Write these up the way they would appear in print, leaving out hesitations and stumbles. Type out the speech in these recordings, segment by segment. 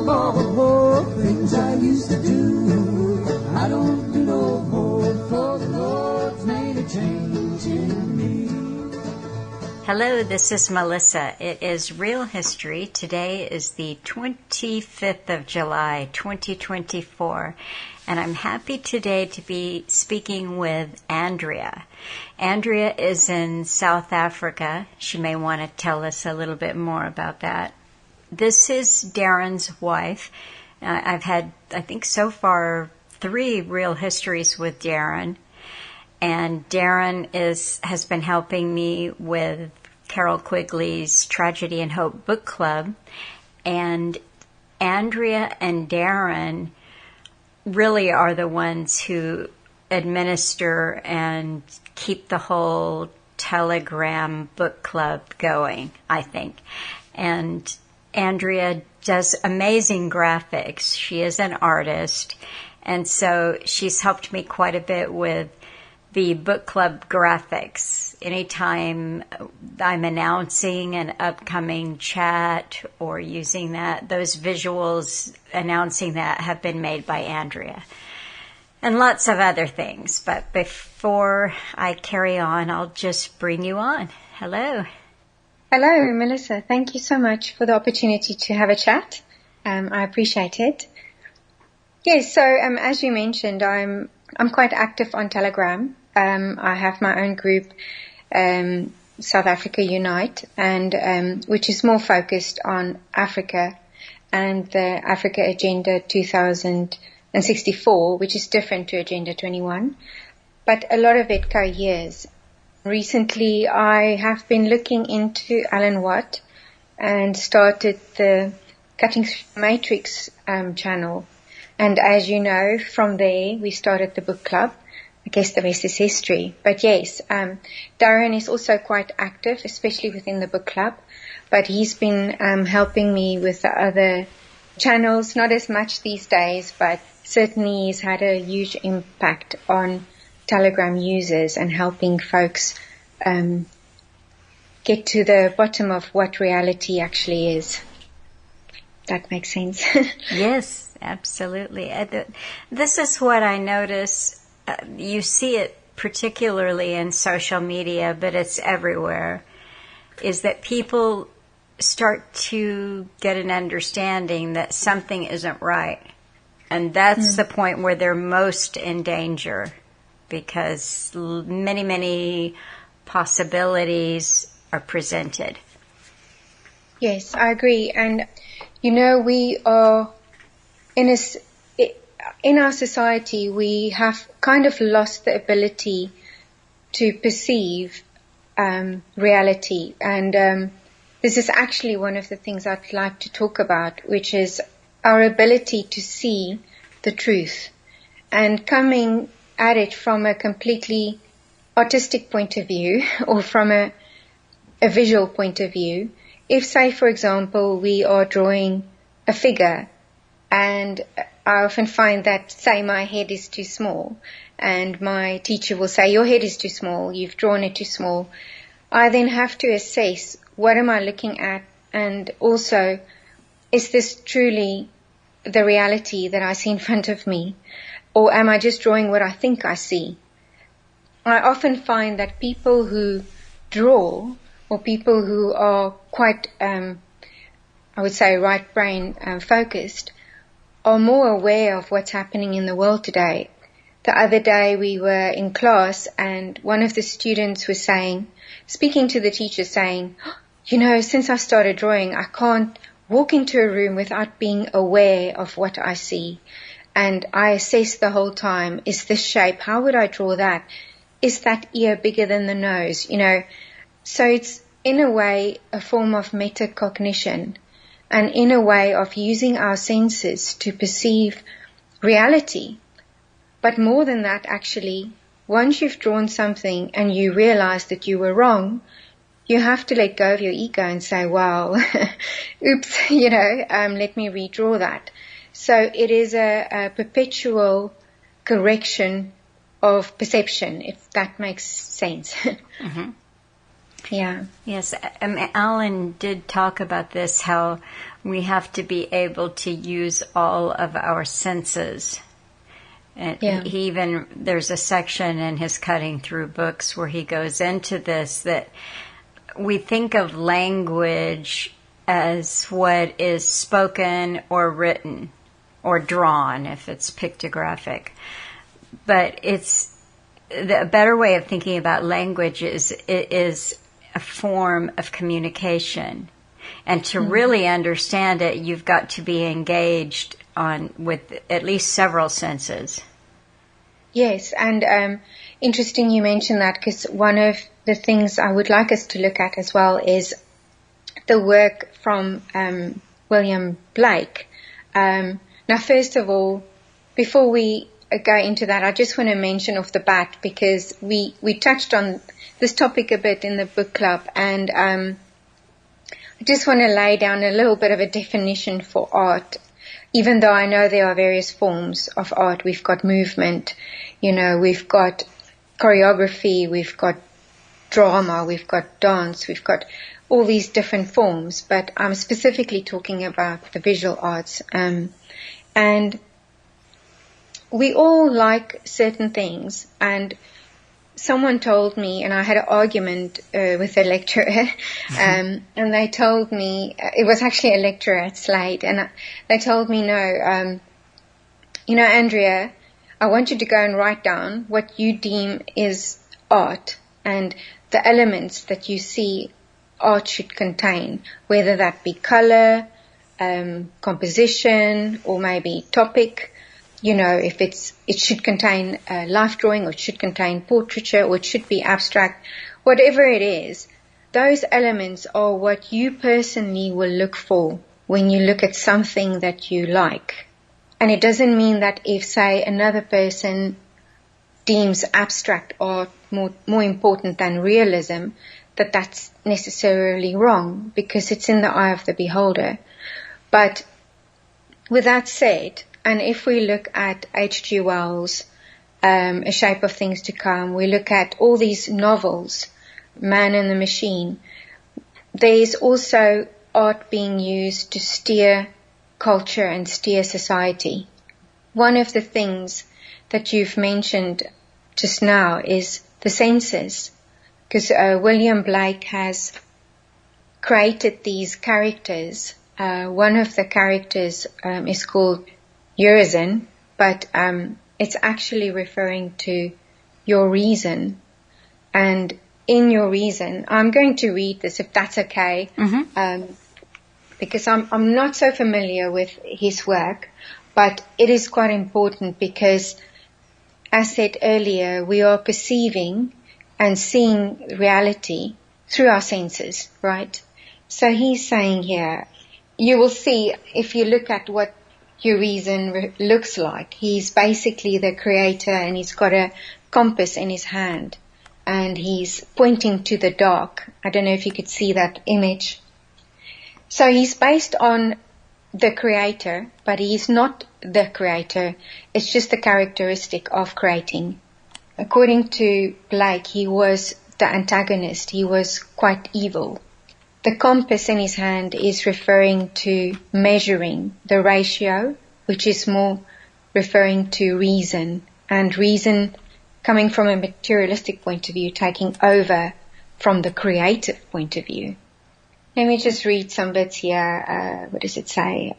of all the poor things I used to do. I don't do no more, for the Lord's made a change in me. Hello, this is Melissa. It is Real History. Today is the 25th of July, 2024, and I'm happy today to be speaking with Andrea. Andrea is in South Africa. She may want to tell us a little bit more about that. This is Darin's wife. I've had, I think so far, 3 Real Histories with Darin. And Darin has been helping me with Carol Quigley's Tragedy and Hope book club. And Andrea and Darin really are the ones who administer and keep the whole Telegram book club going, I think. And Andrea does amazing graphics. She is an artist. And so she's helped me quite a bit with the book club graphics. Anytime I'm announcing an upcoming chat or using that, those visuals announcing that have been made by Andrea. And lots of other things. But before I carry on, I'll just bring you on. Hello. Hello, Melissa. Thank you so much for the opportunity to have a chat. I appreciate it. Yes, so as you mentioned, I'm quite active on Telegram. I have my own group, South Africa Unite, and which is more focused on Africa and the Africa Agenda 2064, which is different to Agenda 21. But a lot of it coheres. Recently, I have been looking into Alan Watt and started the Cutting Through the Matrix channel. And as you know, from there, we started the book club. I guess the rest is history. But yes, Darin is also quite active, especially within the book club. But he's been helping me with the other channels, not as much these days, but certainly he's had a huge impact on Telegram users and helping folks get to the bottom of what reality actually is. That makes sense. Yes, absolutely. This is what I notice. You see it particularly in social media, but it's everywhere, is that people start to get an understanding that something isn't right. And that's the point where they're most in danger, because many, many possibilities are presented. Yes, I agree. And, you know, we are in our society, we have kind of lost the ability to perceive reality. And this is actually one of the things I'd like to talk about, which is our ability to see the truth and coming at it from a completely artistic point of view or from a visual point of view. If, say, for example, we are drawing a figure, and I often find that, say, my head is too small, and my teacher will say, your head is too small, you've drawn it too small. I then have to assess, what am I looking at, and also, is this truly the reality that I see in front of me, or am I just drawing what I think I see? I often find that people who draw, or people who are quite, I would say, right brain focused, are more aware of what's happening in the world today. The other day we were in class and one of the students was speaking to the teacher saying, you know, since I started drawing, I can't walk into a room without being aware of what I see. And I assess the whole time, is this shape, how would I draw that? Is that ear bigger than the nose? You know, so it's in a way a form of metacognition, and in a way of using our senses to perceive reality. But more than that, actually, once you've drawn something and you realize that you were wrong, you have to let go of your ego and say, well, oops, you know, let me redraw that. So it is a perpetual correction of perception, if that makes sense. Mm-hmm. Yeah. Yes, Alan did talk about this, how we have to be able to use all of our senses. And he even, there's a section in his Cutting Through Books where he goes into this, that we think of language as what is spoken or written or drawn if it's pictographic. But it's the better way of thinking about language is it is a form of communication. And to really understand it, you've got to be engaged with at least several senses. Yes, and interesting you mentioned that, because one of the things I would like us to look at as well is the work from William Blake. Now, first of all, before we go into that, I just want to mention off the bat, because we touched on this topic a bit in the book club, and I just want to lay down a little bit of a definition for art. Even though I know there are various forms of art, we've got movement, we've got choreography, we've got drama, we've got dance, we've got all these different forms, but I'm specifically talking about the visual arts. And we all like certain things, and someone told me, and I had an argument with a lecturer, and they told me, it was actually a lecturer at Slade, and they told me, no, Andrea, I want you to go and write down what you deem is art and the elements that you see art should contain, whether that be color, composition, or maybe topic. If it should contain life drawing, or it should contain portraiture, or it should be abstract, whatever it is, those elements are what you personally will look for when you look at something that you like. And it doesn't mean that if, say, another person deems abstract art more important than realism, that that's necessarily wrong, because it's in the eye of the beholder. But with that said, and if we look at H.G. Wells' A Shape of Things to Come, we look at all these novels, Man and the Machine, there is also art being used to steer culture and steer society. One of the things that you've mentioned just now is the senses, because William Blake has created these characters. One of the characters is called Urizen, but it's actually referring to your reason. And in your reason, I'm going to read this if that's okay, because I'm not so familiar with his work, but it is quite important because, as said earlier, we are perceiving and seeing reality through our senses, right? So he's saying here, you will see if you look at what Urizen looks like. He's basically the creator, and he's got a compass in his hand, and he's pointing to the dark. I don't know if you could see that image. So he's based on the creator, but he's not the creator. It's just the characteristic of creating. According to Blake, he was the antagonist. He was quite evil. The compass in his hand is referring to measuring the ratio, which is more referring to reason, and reason coming from a materialistic point of view, taking over from the creative point of view. Let me just read some bits here. What does it say?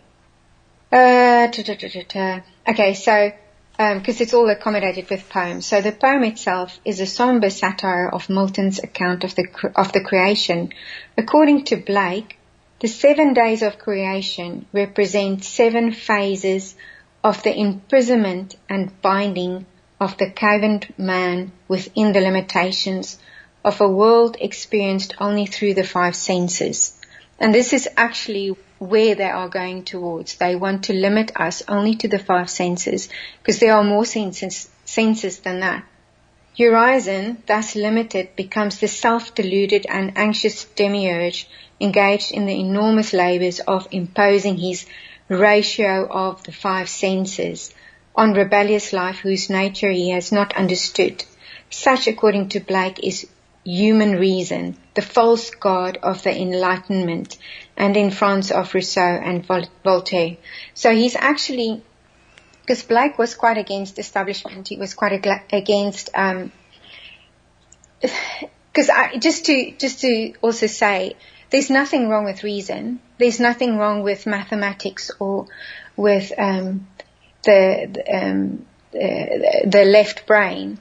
Okay, so because it's all accommodated with poems. So the poem itself is a somber satire of Milton's account of the creation. According to Blake, the 7 days of creation represent 7 phases of the imprisonment and binding of the caverned man within the limitations of a world experienced only through the 5 senses. And this is actually where they are going towards. They want to limit us only to the 5 senses, because there are more senses than that. Urizen, thus limited, becomes the self-deluded and anxious demiurge engaged in the enormous labours of imposing his ratio of the 5 senses on rebellious life whose nature he has not understood. Such, according to Blake, is human reason, the false god of the Enlightenment, and in France of Rousseau and Voltaire. So he's actually, because Blake was quite against establishment, he was quite against, because just to also say, there's nothing wrong with reason. There's nothing wrong with mathematics or with the left brain,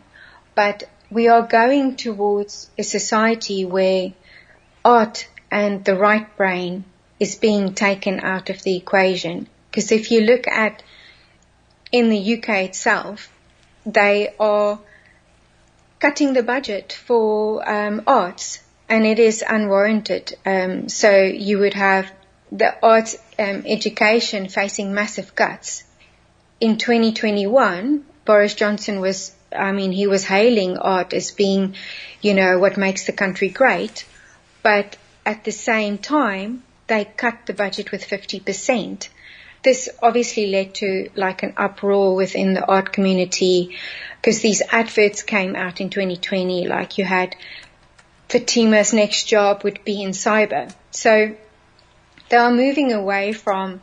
but we are going towards a society where art and the right brain is being taken out of the equation. Because if you look at in the UK itself, they are cutting the budget for arts, and it is unwarranted. So you would have the arts education facing massive cuts. In 2021, Boris Johnson was, he was hailing art as being, what makes the country great. But at the same time, they cut the budget with 50%. This obviously led to like an uproar within the art community, because these adverts came out in 2020, like you had Fatima's next job would be in cyber. So they are moving away from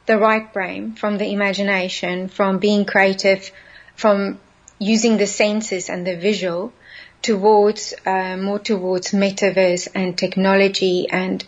the right brain, from the imagination, from being creative, from using the senses and the visual, towards more towards metaverse and technology, and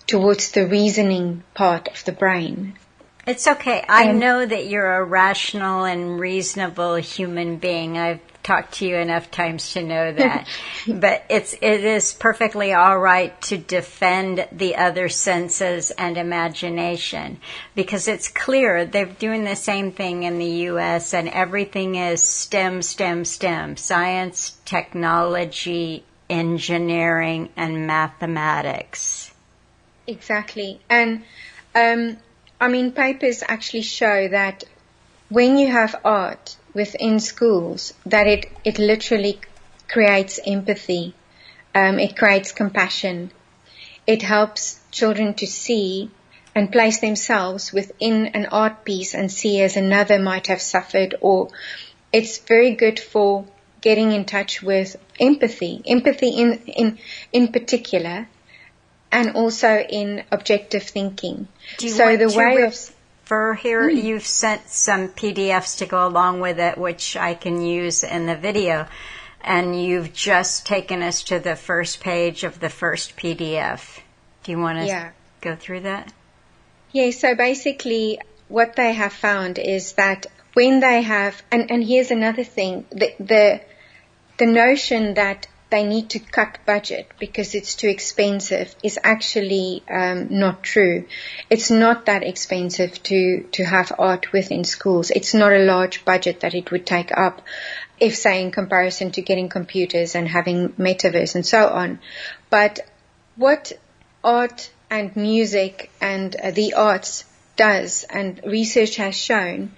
towards the reasoning part of the brain. It's okay. I know that you're a rational and reasonable human being. I've talked to you enough times to know that. But it is perfectly all right to defend the other senses and imagination, because it's clear they're doing the same thing in the U.S. and everything is STEM, STEM, STEM, science, technology, engineering, and mathematics. Exactly. And papers actually show that when you have art within schools, that it literally creates empathy. It creates compassion. It helps children to see and place themselves within an art piece and see as another might have suffered, or it's very good for getting in touch with empathy in particular, and also in objective thinking. Do you want to refer here? You've sent some PDFs to go along with it, which I can use in the video. And you've just taken us to the first page of the first PDF. Do you want to go through that? Yeah, so basically what they have found is that when they have, and here's another thing, the notion that they need to cut budget because it's too expensive is actually not true. It's not that expensive to have art within schools. It's not a large budget that it would take up, if say in comparison to getting computers and having metaverse and so on. But what art and music and the arts does, and research has shown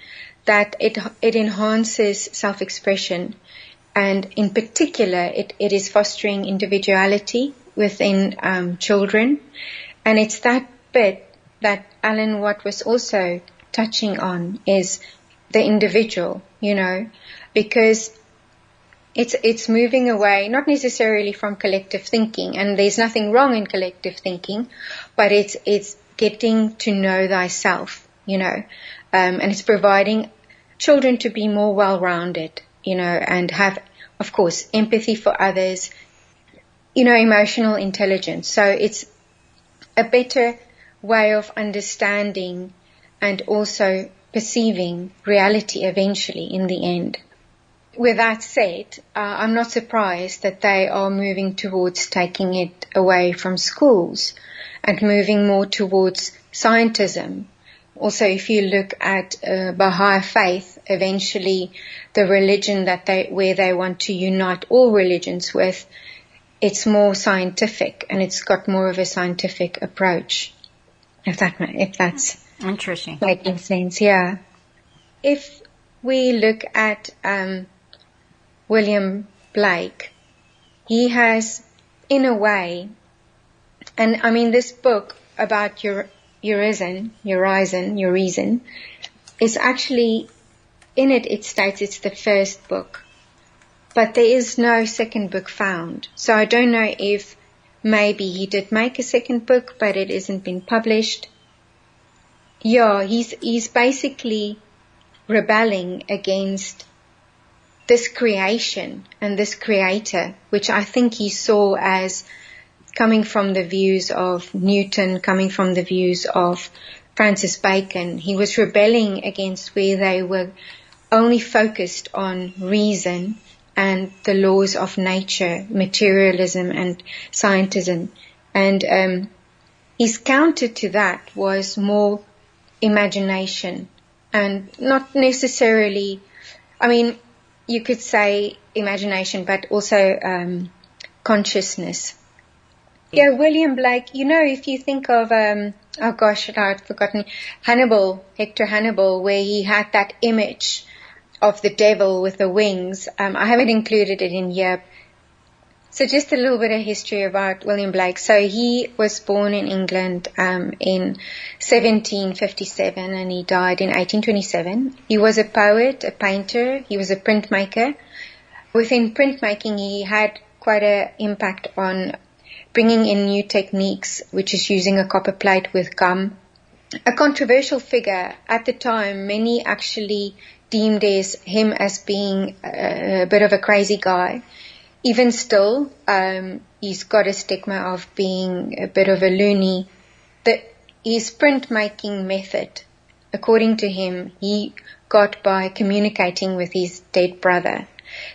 that it enhances self-expression. And in particular, it is fostering individuality within children. And it's that bit that Alan Watt was also touching on, is the individual, because it's moving away, not necessarily from collective thinking, and there's nothing wrong in collective thinking, but it's getting to know thyself, and it's providing children to be more well-rounded, and have, of course, empathy for others, emotional intelligence. So it's a better way of understanding and also perceiving reality eventually in the end. With that said, I'm not surprised that they are moving towards taking it away from schools and moving more towards scientism. Also, if you look at Baha'i faith, eventually the religion where they want to unite all religions with, it's more scientific, and it's got more of a scientific approach. If that's interesting, making sense, yeah. If we look at William Blake, he has, in a way, and this book about Urizen is actually, in it states it's the first book but there is no second book found. So I don't know if maybe he did make a second book, but it hasn't been published. Yeah, he's basically rebelling against this creation and this creator, which I think he saw as coming from the views of Newton, coming from the views of Francis Bacon. He was rebelling against where they were only focused on reason and the laws of nature, materialism and scientism. And his counter to that was more imagination, and not necessarily, I mean, you could say imagination, but also consciousness. Yeah, William Blake, you know, if you think of, oh gosh, I'd forgotten, Hector Hannibal, where he had that image of the devil with the wings. I haven't included it in here. So just a little bit of history about William Blake. So he was born in England in 1757 and he died in 1827. He was a poet, a painter, he was a printmaker. Within printmaking, he had quite an impact on bringing in new techniques, which is using a copper plate with gum. A controversial figure at the time, many actually deemed him as being a bit of a crazy guy. Even still, he's got a stigma of being a bit of a loony. His printmaking method, according to him, he got by communicating with his dead brother.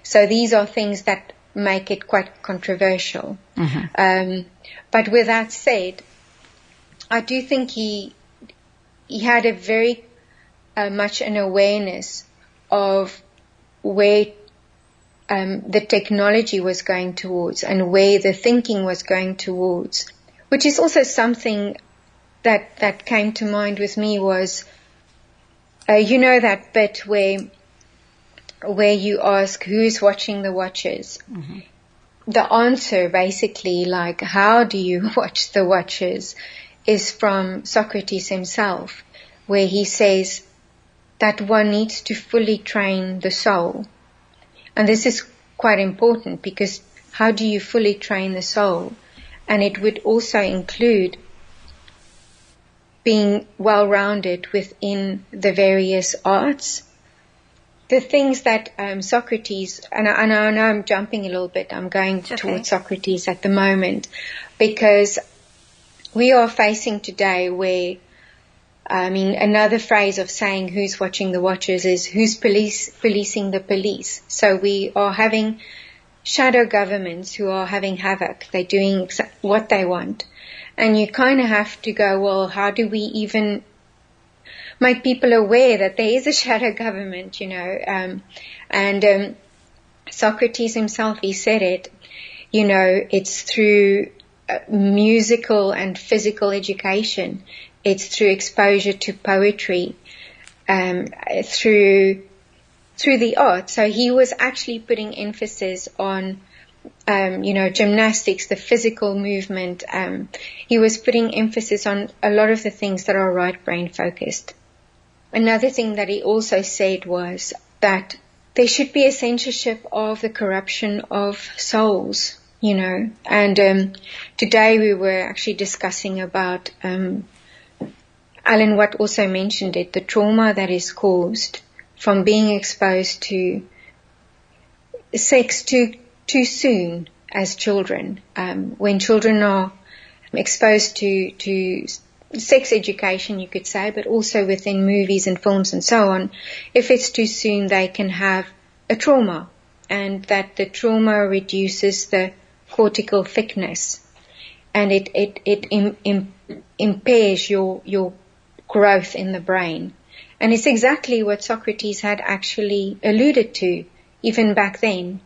So these are things that make it quite controversial. Mm-hmm. But with that said, I do think he had a very much an awareness of where the technology was going towards and where the thinking was going towards, which is also something that came to mind with me was, you know, that bit where you ask who's watching the watchers. Mm-hmm. The answer basically, like, how do you watch the watchers, is from Socrates himself, where he says that one needs to fully train the soul. And this is quite important, because how do you fully train the soul? And it would also include being well-rounded within the various arts. The things that Socrates, and I know I'm jumping a little bit, I'm going towards Socrates at the moment, because we are facing today where, I mean, another phrase of saying who's watching the watchers is who's policing the police. So we are having shadow governments who are having havoc. They're doing what they want. And you kind of have to go, well, how do we even make people aware that there is a shadow government, you know? And Socrates himself, he said it, you know, it's through musical and physical education. It's through exposure to poetry, through the arts. So he was actually putting emphasis on, you know, gymnastics, the physical movement. He was putting emphasis on a lot of the things that are right brain focused. Another thing that he also said was that there should be a censorship of the corruption of souls, you know. And today we were actually discussing about, Alan Watt also mentioned it, the trauma that is caused from being exposed to sex too soon as children. When children are exposed to sex education, you could say, but also within movies and films and so on, if it's too soon, they can have a trauma, and that the trauma reduces the cortical thickness, and it impairs your growth in the brain. And it's exactly what Socrates had actually alluded to even back then.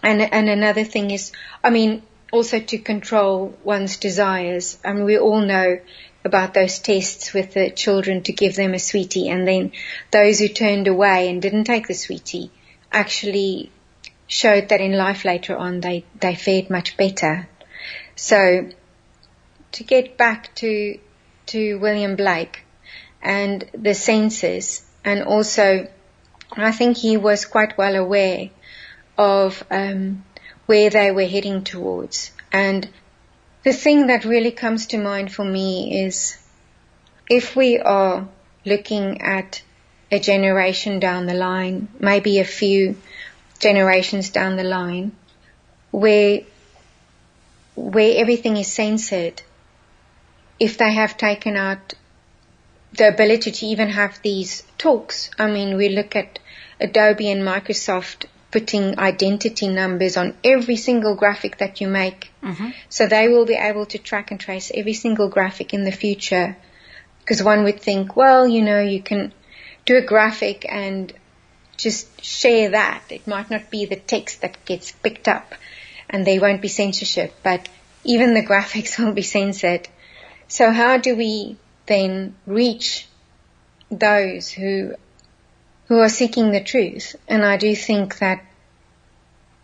And another thing is, I mean, also to control one's desires. I mean, we all know about those tests with the children to give them a sweetie, and then those who turned away and didn't take the sweetie actually showed that in life later on they fared much better. So to get back to William Blake and the senses, and also I think he was quite well aware of where they were heading towards. And the thing that really comes to mind for me is, if we are looking at a generation down the line, maybe a few generations down the line, where everything is censored, if they have taken out the ability to even have these talks. I mean, we look at Adobe and Microsoft putting identity numbers on every single graphic that you make. Mm-hmm. So they will be able to track and trace every single graphic in the future. Because one would think, well, you can do a graphic and just share that. It might not be the text that gets picked up, and there won't be censorship, but even the graphics will be censored. So how do we then reach those who are seeking the truth? And I do think that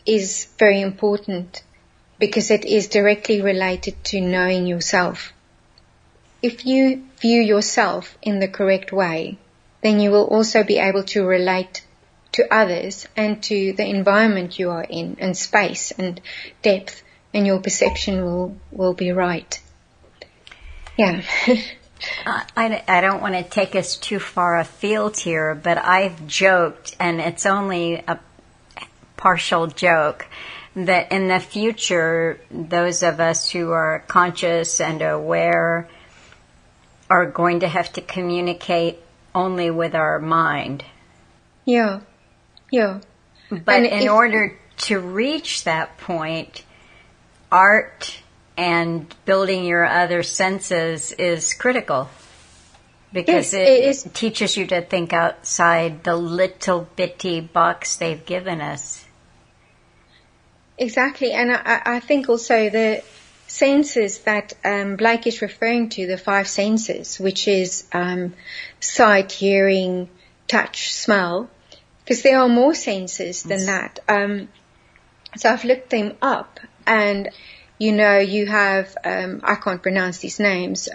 is very important, because it is directly related to knowing yourself. If you view yourself in the correct way, then you will also be able to relate to others and to the environment you are in, and space and depth, and your perception will be right. Yeah. I don't want to take us too far afield here, but I've joked, and it's only a partial joke, that in the future, those of us who are conscious and aware are going to have to communicate only with our mind. Yeah. But in order to reach that point, art and building your other senses is critical, because it teaches you to think outside the little bitty box they've given us. Exactly, and I think also the senses that Blake is referring to, the 5 senses, which is sight, hearing, touch, smell, because there are more senses than that. So I've looked them up, and you have, I can't pronounce these names,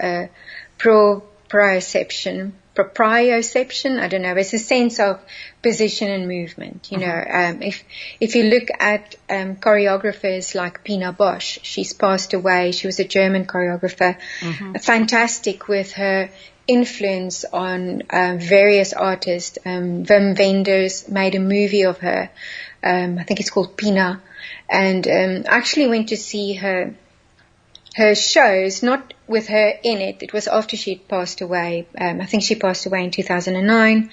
proprioception, I don't know, it's a sense of position and movement. If you look at choreographers like Pina Bausch, she's passed away, she was a German choreographer, fantastic with her influence on various artists. Wim Wenders made a movie of her, I think it's called Pina, and actually went to see her shows, not with her in it. It was after she'd passed away. I think she passed away in 2009.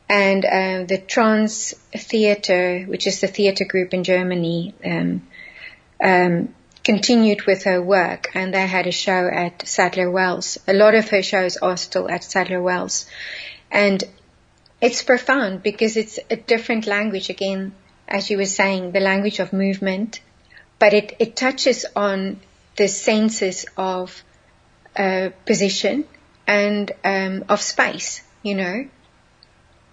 And the Trans Theater, which is the theater group in Germany, continued with her work, and they had a show at Sadler Wells. A lot of her shows are still at Sadler Wells. And it's profound, because it's a different language, again, as you were saying, the language of movement, but it touches on the senses of position and of space.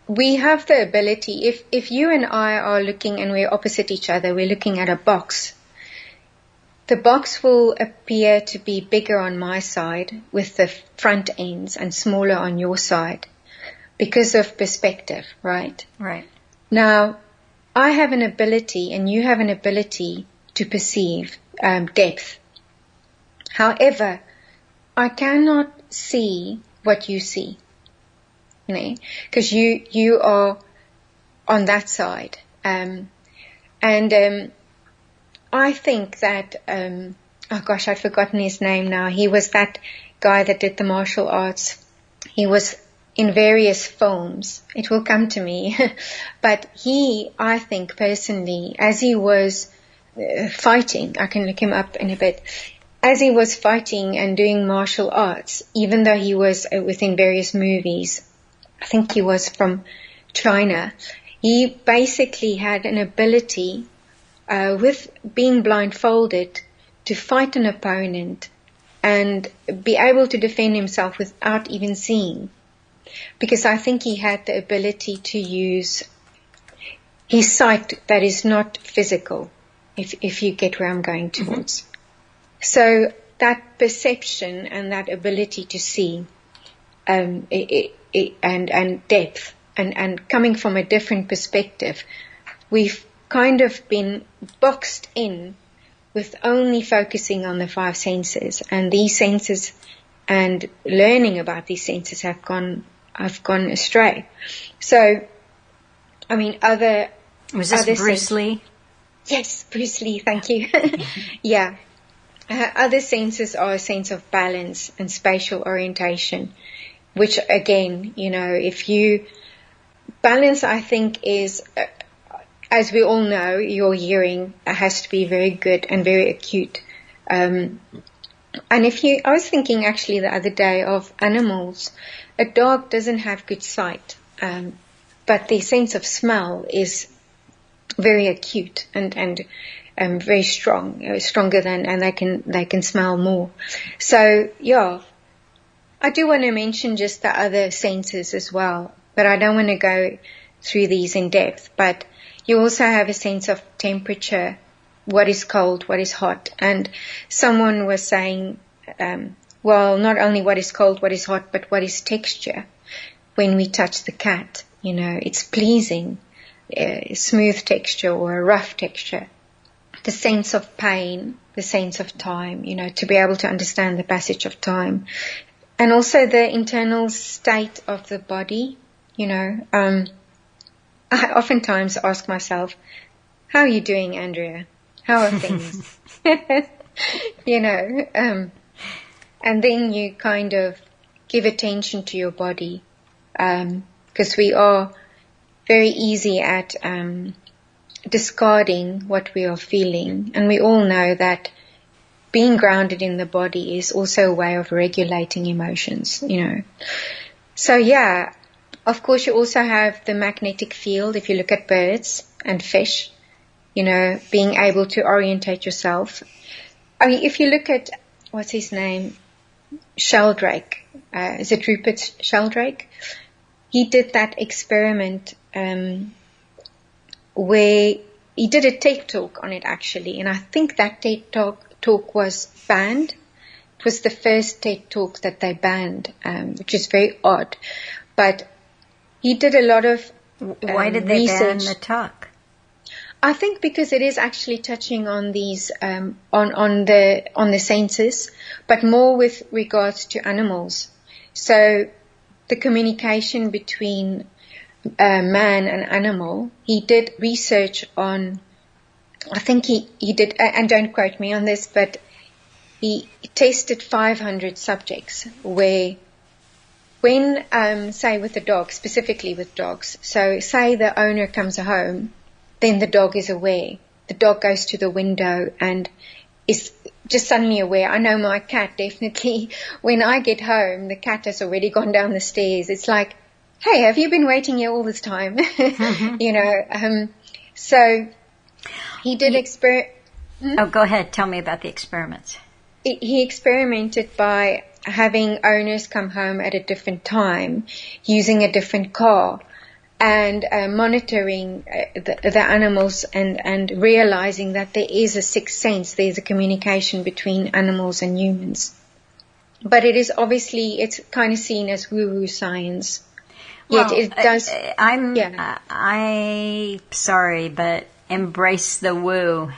We have the ability, if you and I are looking and we're opposite each other, we're looking at a box. The box will appear to be bigger on my side with the front ends and smaller on your side because of perspective, right? Right. Now, I have an ability and you have an ability to perceive depth. However, I cannot see what you see, because you are on that side. I think that, I'd forgotten his name now. He was that guy that did the martial arts. He was in various films. It will come to me. But I think personally, as he was fighting, I can look him up in a bit, as he was fighting and doing martial arts, even though he was within various movies, I think he was from China, he basically had an ability, with being blindfolded, to fight an opponent and be able to defend himself without even seeing. Because I think he had the ability to use his sight that is not physical, if you get where I'm going towards. Mm-hmm. So that perception and that ability to see, and depth, and coming from a different perspective, we've kind of been boxed in with only focusing on the five senses, and these senses and learning about these senses I've gone astray. So, I mean, was this Bruce Lee? Yes, Bruce Lee, thank you. Yeah. Other senses are a sense of balance and spatial orientation, which again, if you balance, I think is, as we all know, your hearing has to be very good and very acute. And I was thinking actually the other day of animals. A dog doesn't have good sight, but their sense of smell is very acute and very strong, stronger than, and they can smell more. So yeah, I do want to mention just the other senses as well, but I don't want to go through these in depth. But you also have a sense of temperature, what is cold, what is hot, and someone was saying, well, not only what is cold, what is hot, but what is texture. When we touch the cat, it's pleasing. Smooth texture or a rough texture, the sense of pain, the sense of time, to be able to understand the passage of time, and also the internal state of the body. I oftentimes ask myself, how are you doing, Andrea? How are things? And then you kind of give attention to your body, because we are very easy at discarding what we are feeling. And we all know that being grounded in the body is also a way of regulating emotions, So yeah, of course you also have the magnetic field if you look at birds and fish, being able to orientate yourself. I mean, if you look at, what's his name? Sheldrake. Is it Rupert Sheldrake? He did that experiment where he did a TED talk on it actually, and I think that TED talk was banned. It was the first TED talk that they banned, which is very odd. But he did a lot of Why did they ban the talk? I think because it is actually touching on these on the senses, but more with regards to animals. So the communication between man and animal. He did research on, I think he did, and don't quote me on this, but he tested 500 subjects where when, say with the dog, specifically with dogs, so say the owner comes home, then the dog is aware. The dog goes to the window and is just suddenly aware. I know my cat definitely, when I get home, the cat has already gone down the stairs. It's like, hey, have you been waiting here all this time? Mm-hmm. So he did Oh, go ahead. Tell me about the experiments. He experimented by having owners come home at a different time, using a different car, and monitoring the animals and realizing that there is a sixth sense, there's a communication between animals and humans. But it is obviously, it's kind of seen as woo-woo science. Well, yet it does. I'm sorry, but embrace the woo.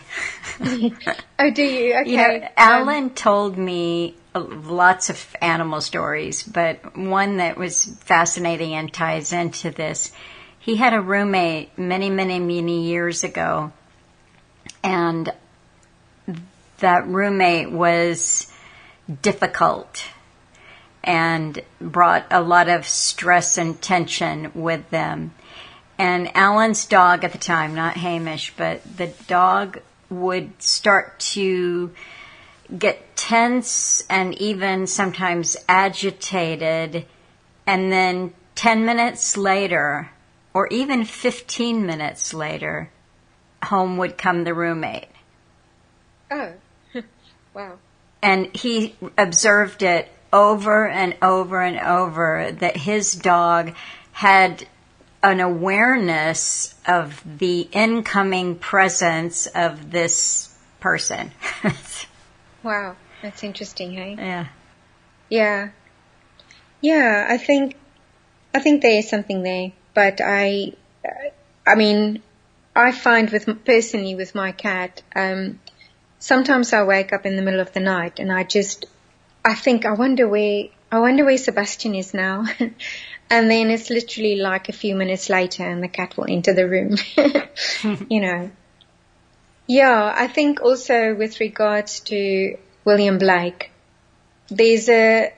Oh, do you? Okay. Alan told me lots of animal stories, but one that was fascinating and ties into this. He had a roommate many, many, many years ago, and that roommate was difficult and brought a lot of stress and tension with them. And Alan's dog at the time, not Hamish, but the dog would start to get tense and even sometimes agitated, and then 10 minutes later, or even 15 minutes later, home would come the roommate. Oh, wow. And he observed it over and over and over, that his dog had an awareness of the incoming presence of this person. Wow, that's interesting, hey? Yeah. Yeah. Yeah, I think there is something there, but I mean, I find personally with my cat, sometimes I wake up in the middle of the night and I think, I wonder where Sebastian is now. And then it's literally like a few minutes later and the cat will enter the room, you know. Yeah, I think also with regards to William Blake, there's a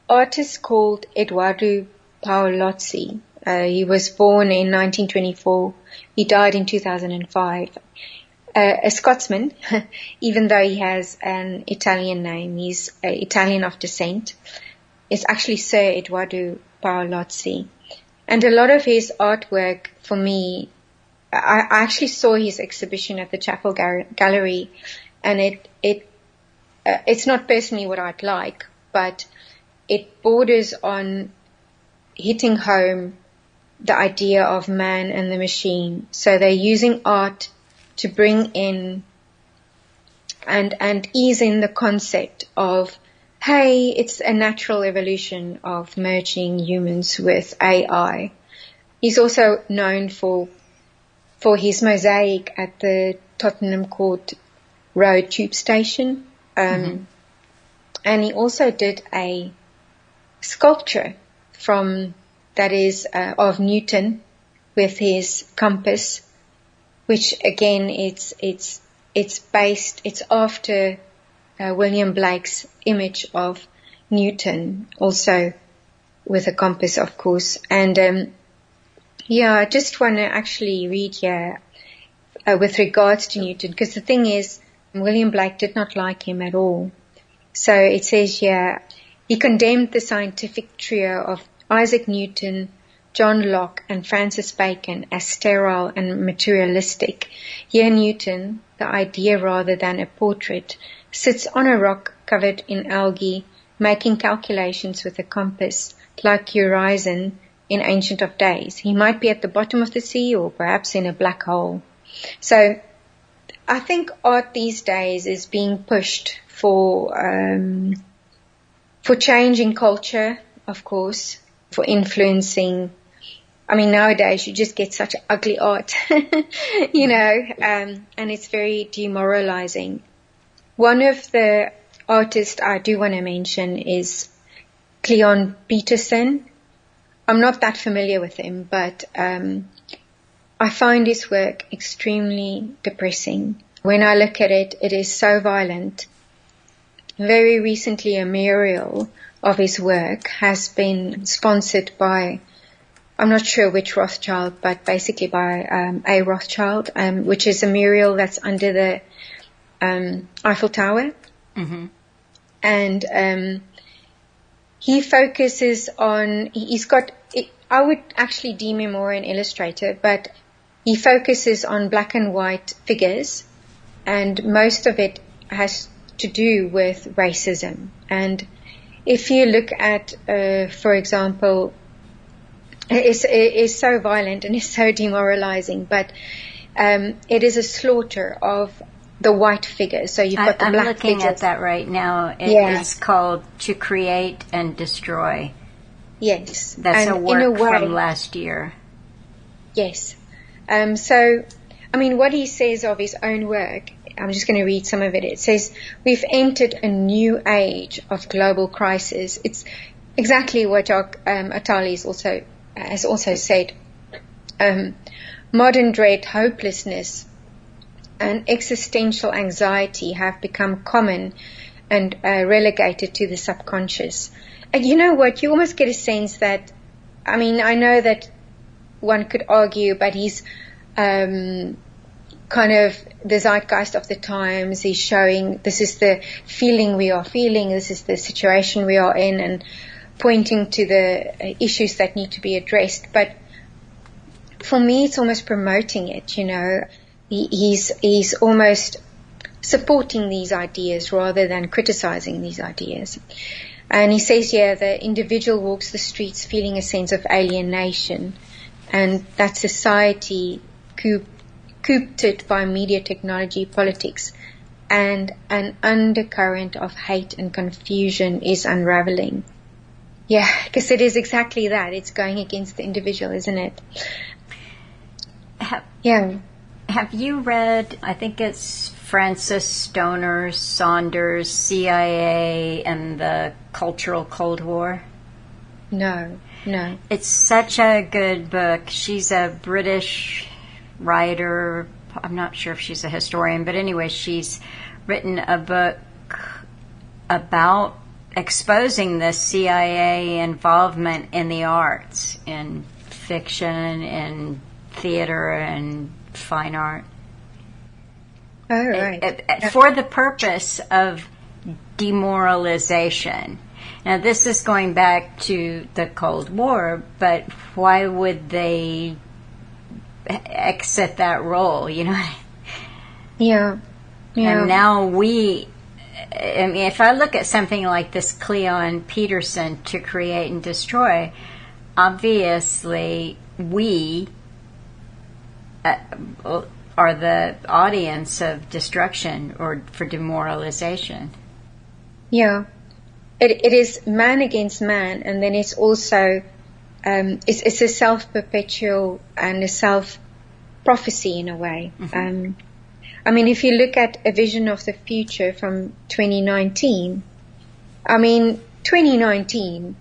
artist called Eduardo Paolozzi. He was born in 1924. He died in 2005. A Scotsman, even though he has an Italian name. He's Italian of descent. It's actually Sir Eduardo Paolozzi. And a lot of his artwork, for me, I actually saw his exhibition at the Chapel Gallery, and it's not personally what I'd like, but it borders on hitting home the idea of man and the machine. So they're using art to bring in and ease in the concept of, hey, it's a natural evolution of merging humans with AI. He's also known for his mosaic at the Tottenham Court Road tube station. And he also did a sculpture of Newton with his compass, which again, it's after William Blake's image of Newton, also with a compass, of course. And I just want to actually read here with regards to Newton, because the thing is, William Blake did not like him at all. So it says here, he condemned the scientific trio of Isaac Newton, John Locke, and Francis Bacon as sterile and materialistic. Here Newton, the idea rather than a portrait, sits on a rock covered in algae, making calculations with a compass, like Urizen in Ancient of Days. He might be at the bottom of the sea or perhaps in a black hole. So I think art these days is being pushed for changing culture, of course, for influencing. I mean, nowadays you just get such ugly art, you know, and it's very demoralizing. One of the artists I do want to mention is Cleon Peterson. I'm not that familiar with him, but I find his work extremely depressing. When I look at it, it is so violent. Very recently, a mural of his work has been sponsored by, I'm not sure which Rothschild, but basically by a Rothschild, which is a mural that's under the Eiffel Tower. Mm-hmm. And he focuses on, he's got, I would actually deem him more an illustrator, but he focuses on black and white figures, and most of it has to do with racism. And if you look at, for example, it's so violent and it's so demoralizing, but it is a slaughter of the white figures. So you've got the I'm black looking figures. at that right now. It is called To Create and Destroy. Yes. That's and a work from last year. Yes. So, I mean, what he says of his own work, I'm just going to read some of it. It says, we've entered a new age of global crisis. It's exactly what Attali has also said. Modern dread, hopelessness, and existential anxiety have become common and relegated to the subconscious. And you know what? You almost get a sense that, I mean, I know that one could argue, but he's kind of the zeitgeist of the times. He's showing this is the feeling we are feeling, this is the situation we are in, and pointing to the issues that need to be addressed. But for me, it's almost promoting it, you know. He's almost supporting these ideas rather than criticizing these ideas. And he says here, the individual walks the streets feeling a sense of alienation, and that society coopted by media, technology, politics, and an undercurrent of hate and confusion is unraveling. Yeah, because it is exactly that. It's going against the individual, isn't it? Yeah. Have you read, I think it's Francis Stoner Saunders' CIA and the Cultural Cold War? No. It's such a good book. She's a British writer. I'm not sure if she's a historian, but anyway, she's written a book about exposing the CIA involvement in the arts, in fiction, in theater, and fine art. Oh, right. For the purpose of demoralization. Now, this is going back to the Cold War, but why would they exit that role, you know? Yeah. And now if I look at something like this Cleon Peterson, To Create and Destroy, obviously we are the audience of destruction or for demoralization. Yeah. It is man against man, and then it's also it's a self-perpetual and a self-prophecy in a way. Mm-hmm. I mean, if you look at A Vision of the Future from 2019, 2019,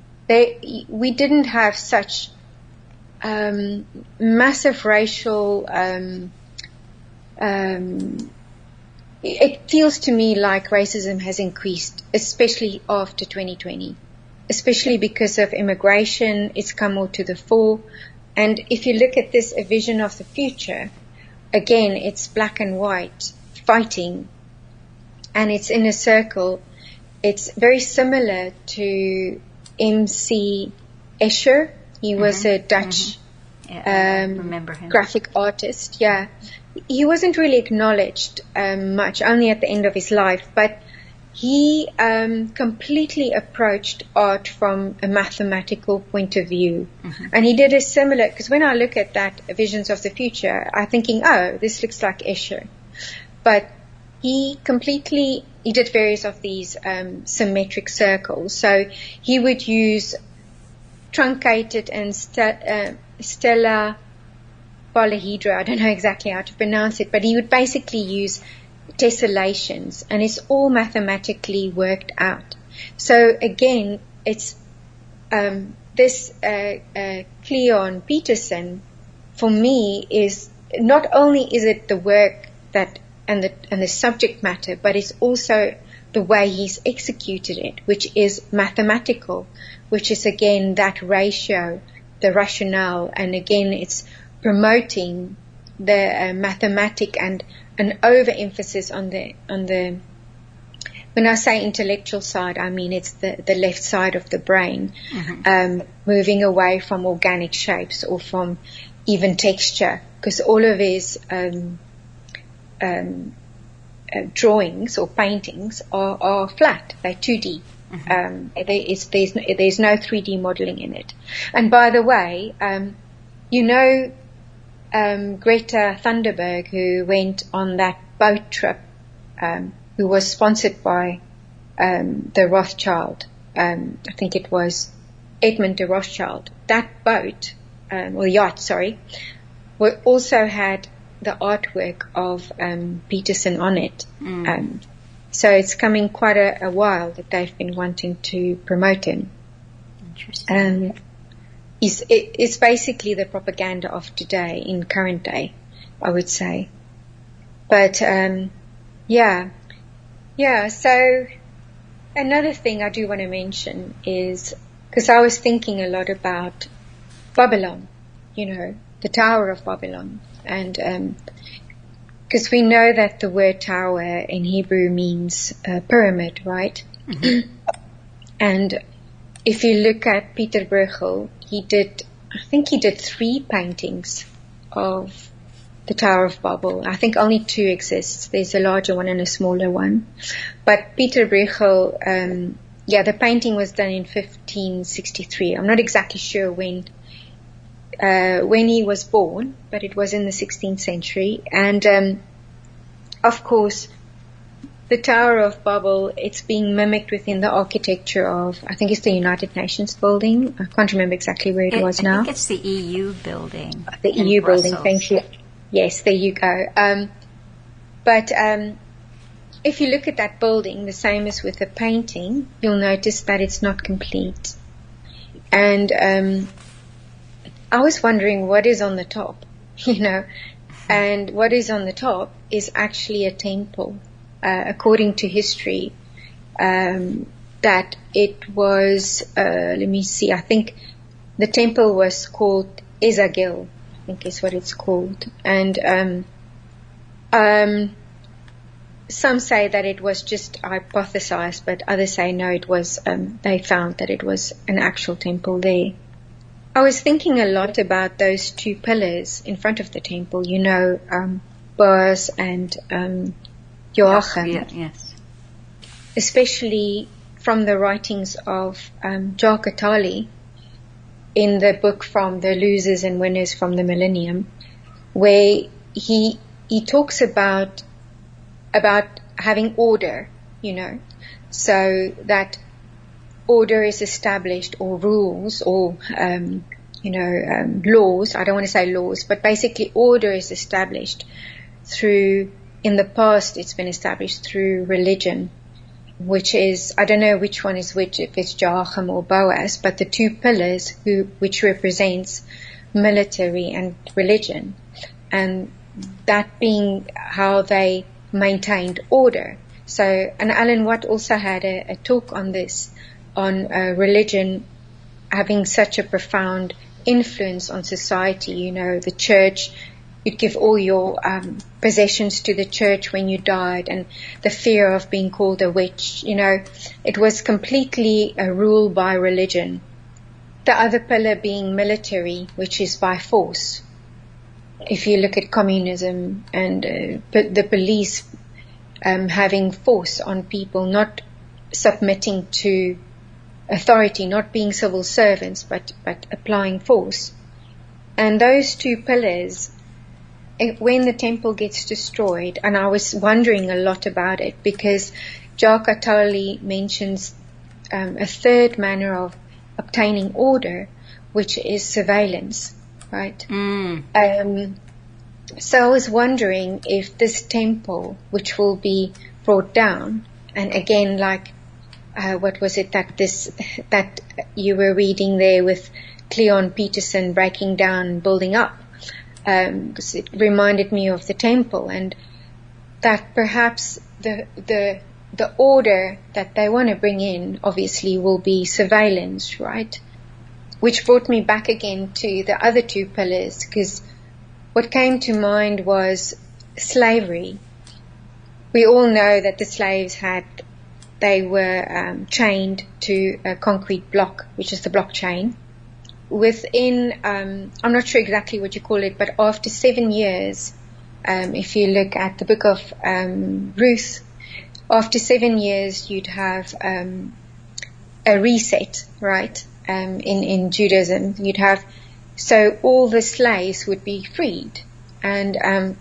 we didn't have such massive racial. It feels to me like racism has increased, especially after 2020, especially because of immigration. It's come more to the fore. And if you look at this, A Vision of the Future, again, it's black and white fighting, and it's in a circle. It's very similar to M.C. Escher. He was a Dutch remember him. Graphic artist. Yeah. He wasn't really acknowledged much, only at the end of his life, but he completely approached art from a mathematical point of view. Mm-hmm. And he did a similar, because when I look at that Visions of the Future, I'm thinking, oh, this looks like Escher. But he did various of these symmetric circles. So he would use truncated and stellar polyhedra, I don't know exactly how to pronounce it, but he would basically use tessellations, and it's all mathematically worked out. So again, it's this Cleon Peterson, for me, is not only is it the work that and the subject matter, but it's also the way he's executed it, which is mathematical, which is again that ratio, the rationale, and again it's promoting the mathematic and an overemphasis on the when I say intellectual side, I mean it's the left side of the brain, moving away from organic shapes or from even texture, because all of his drawings or paintings are flat, they're 2D. There's no 3D modeling in it. And by the way, Greta Thunberg, who went on that boat trip, who was sponsored by the Rothschild, I think it was Edmund de Rothschild. That boat, or yacht, sorry, also had the artwork of Peterson on it. So it's coming quite a while that they've been wanting to promote him. Interesting. It's basically the propaganda of today, in current day, I would say. But, so another thing I do want to mention is, because I was thinking a lot about Babylon, the Tower of Babylon. And, because we know that the word tower in Hebrew means pyramid, right? Mm-hmm. And if you look at Peter Bruegel, I think he did 3 paintings of the Tower of Babel. I think only 2 exists. There's a larger one and a smaller one. But Peter Bruegel, the painting was done in 1563. I'm not exactly sure when he was born, but it was in the 16th century. And, of course, the Tower of Babel, it's being mimicked within the architecture of, I think it's the United Nations building. I can't remember exactly where it was now. I think it's the EU building. The EU building, thank you. Yes, there you go. But if you look at that building, the same as with the painting, you'll notice that it's not complete. And I was wondering what is on the top, and what is on the top is actually a temple, according to history, that it was, let me see, I think the temple was called Ezagil, I think is what it's called. And some say that it was just hypothesized, but others say no, it was, they found that it was an actual temple there. I was thinking a lot about those two pillars in front of the temple, Boaz and Joachim. Yes. Especially from the writings of Joscha in the book From the Losers and Winners from the Millennium, where he talks about having order, so that order is established, or rules, or laws. I don't want to say laws, but basically order is established through, in the past it's been established through religion, which is, I don't know which one is which, if it's Joachim or Boaz, but the two pillars which represents military and religion, and that being how they maintained order. So, and Alan Watt also had a talk on this, on religion having such a profound influence on society. The church, you'd give all your possessions to the church when you died, and the fear of being called a witch, it was completely a rule by religion. The other pillar being military, which is by force. If you look at communism and the police having force on people, not submitting to authority, not being civil servants, but applying force. And those two pillars, when the temple gets destroyed, and I was wondering a lot about it, because Joscha mentions a third manner of obtaining order, which is surveillance, right? So I was wondering if this temple, which will be brought down, and again, like, what was it that you were reading there with Cleon Peterson breaking down and building up? Because it reminded me of the temple, and that perhaps the order that they want to bring in obviously will be surveillance, right? Which brought me back again to the other two pillars, because what came to mind was slavery. We all know that the slaves they were chained to a concrete block, which is the blockchain. Within, I'm not sure exactly what you call it, but after 7 years, if you look at the book of Ruth, after 7 years you'd have a reset, right? In Judaism, you'd have, so all the slaves would be freed. And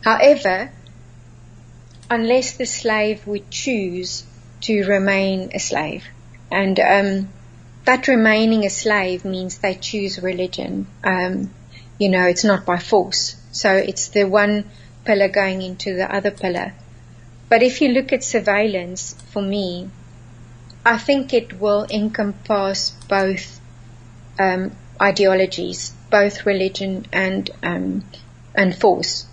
however, unless the slave would choose to remain a slave, and that remaining a slave means they choose religion. It's not by force. So it's the one pillar going into the other pillar. But if you look at surveillance, for me, I think it will encompass both ideologies, both religion and force.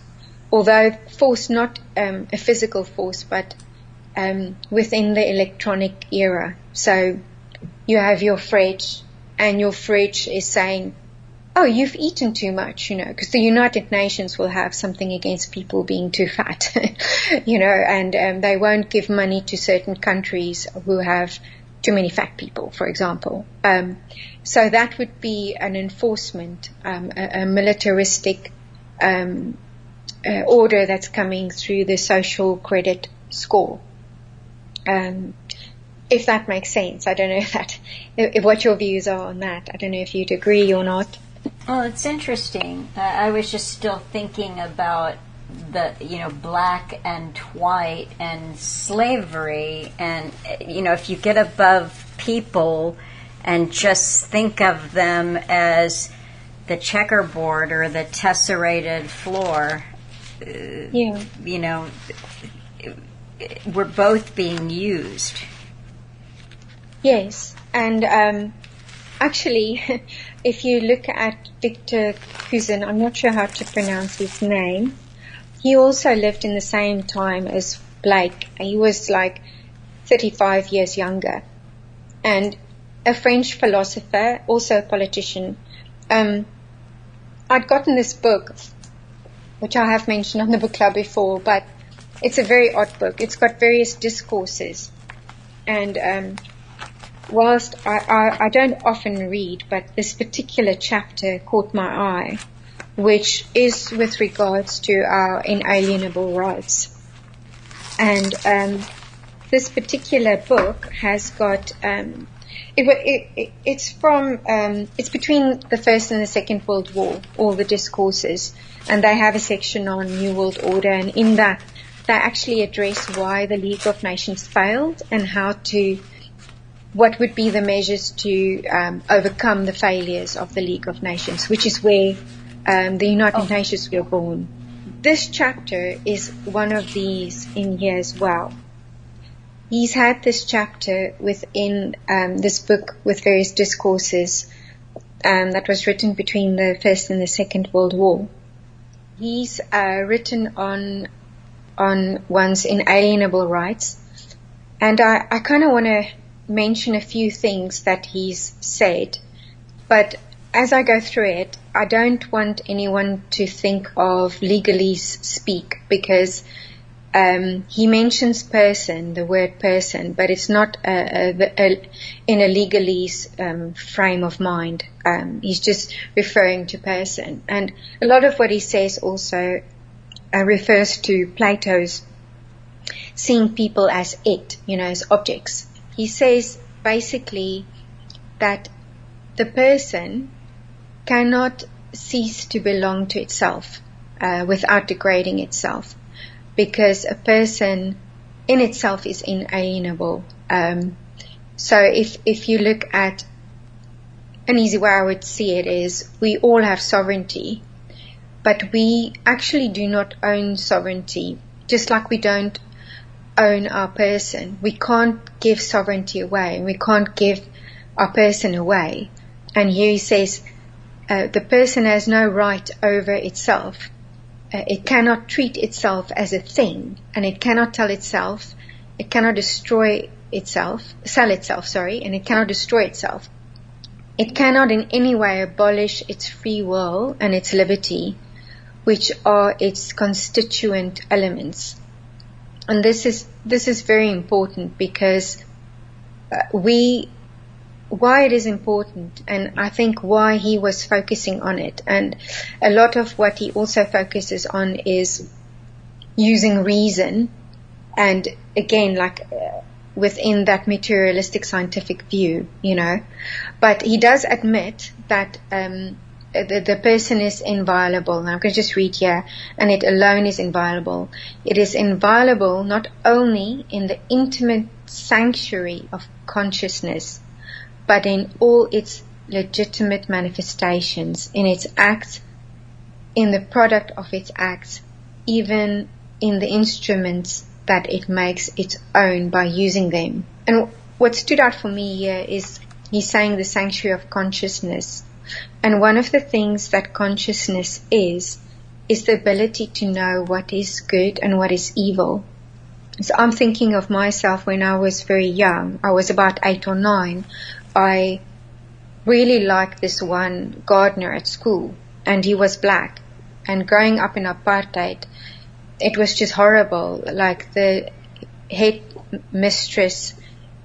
Although force, not a physical force, but within the electronic era. So you have your fridge, and your fridge is saying, oh, you've eaten too much, because the United Nations will have something against people being too fat, and they won't give money to certain countries who have too many fat people, for example. So that would be an enforcement, a militaristic order that's coming through the social credit score. If that makes sense. I don't know what your views are on that. I don't know if you'd agree or not. Well, it's interesting. I was just still thinking about the, black and white and slavery, and, if you get above people and just think of them as the checkerboard or the tessellated floor, you know, were both being used. Yes, and actually, if you look at Victor Cousin, I'm not sure how to pronounce his name, he also lived in the same time as Blake. He was like 35 years younger. And a French philosopher, also a politician. I'd gotten this book, which I have mentioned on the book club before, but it's a very odd book. It's got various discourses. And whilst I don't often read, but this particular chapter caught my eye, which is with regards to our inalienable rights. And this particular book has got it's between the First and the Second World War, all the discourses, and they have a section on New World Order, and in that they actually address why the League of Nations failed and what would be the measures to overcome the failures of the League of Nations, which is where the United Nations were born. This chapter is one of these in here as well. He's had this chapter within this book with various discourses that was written between the First and the Second World War. He's written on one's inalienable rights, and I kind of want to mention a few things that he's said, but as I go through it, I don't want anyone to think of legalese speak, because he mentions person, the word person, but it's not in a legalese frame of mind. He's just referring to person. And a lot of what he says also refers to Plato's seeing people as it, as objects. He says basically that the person cannot cease to belong to itself without degrading itself, because a person in itself is inalienable. So if you look at an easy way I would see it is, we all have sovereignty, but we actually do not own sovereignty, just like we don't own our person. We can't give sovereignty away, we can't give our person away. And here he says the person has no right over itself. It cannot treat itself as a thing, and it cannot tell itself, it cannot destroy itself, and it cannot destroy itself. It cannot in any way abolish its free will and its liberty, which are its constituent elements. And this is very important, because why it is important, and I think why he was focusing on it, and a lot of what he also focuses on is using reason, and again, within that materialistic scientific view, but he does admit that the person is inviolable. And I'm going to just read here, and it alone is inviolable. It is inviolable not only in the intimate sanctuary of consciousness, but in all its legitimate manifestations, in its acts, in the product of its acts, even in the instruments that it makes its own by using them. And what stood out for me here is he's saying the sanctuary of consciousness. And one of the things that consciousness is the ability to know what is good and what is evil. So I'm thinking of myself when I was very young. I was about 8 or 9. I really liked this one gardener at school, and he was black. And growing up in apartheid, it was just horrible. Like the head mistress,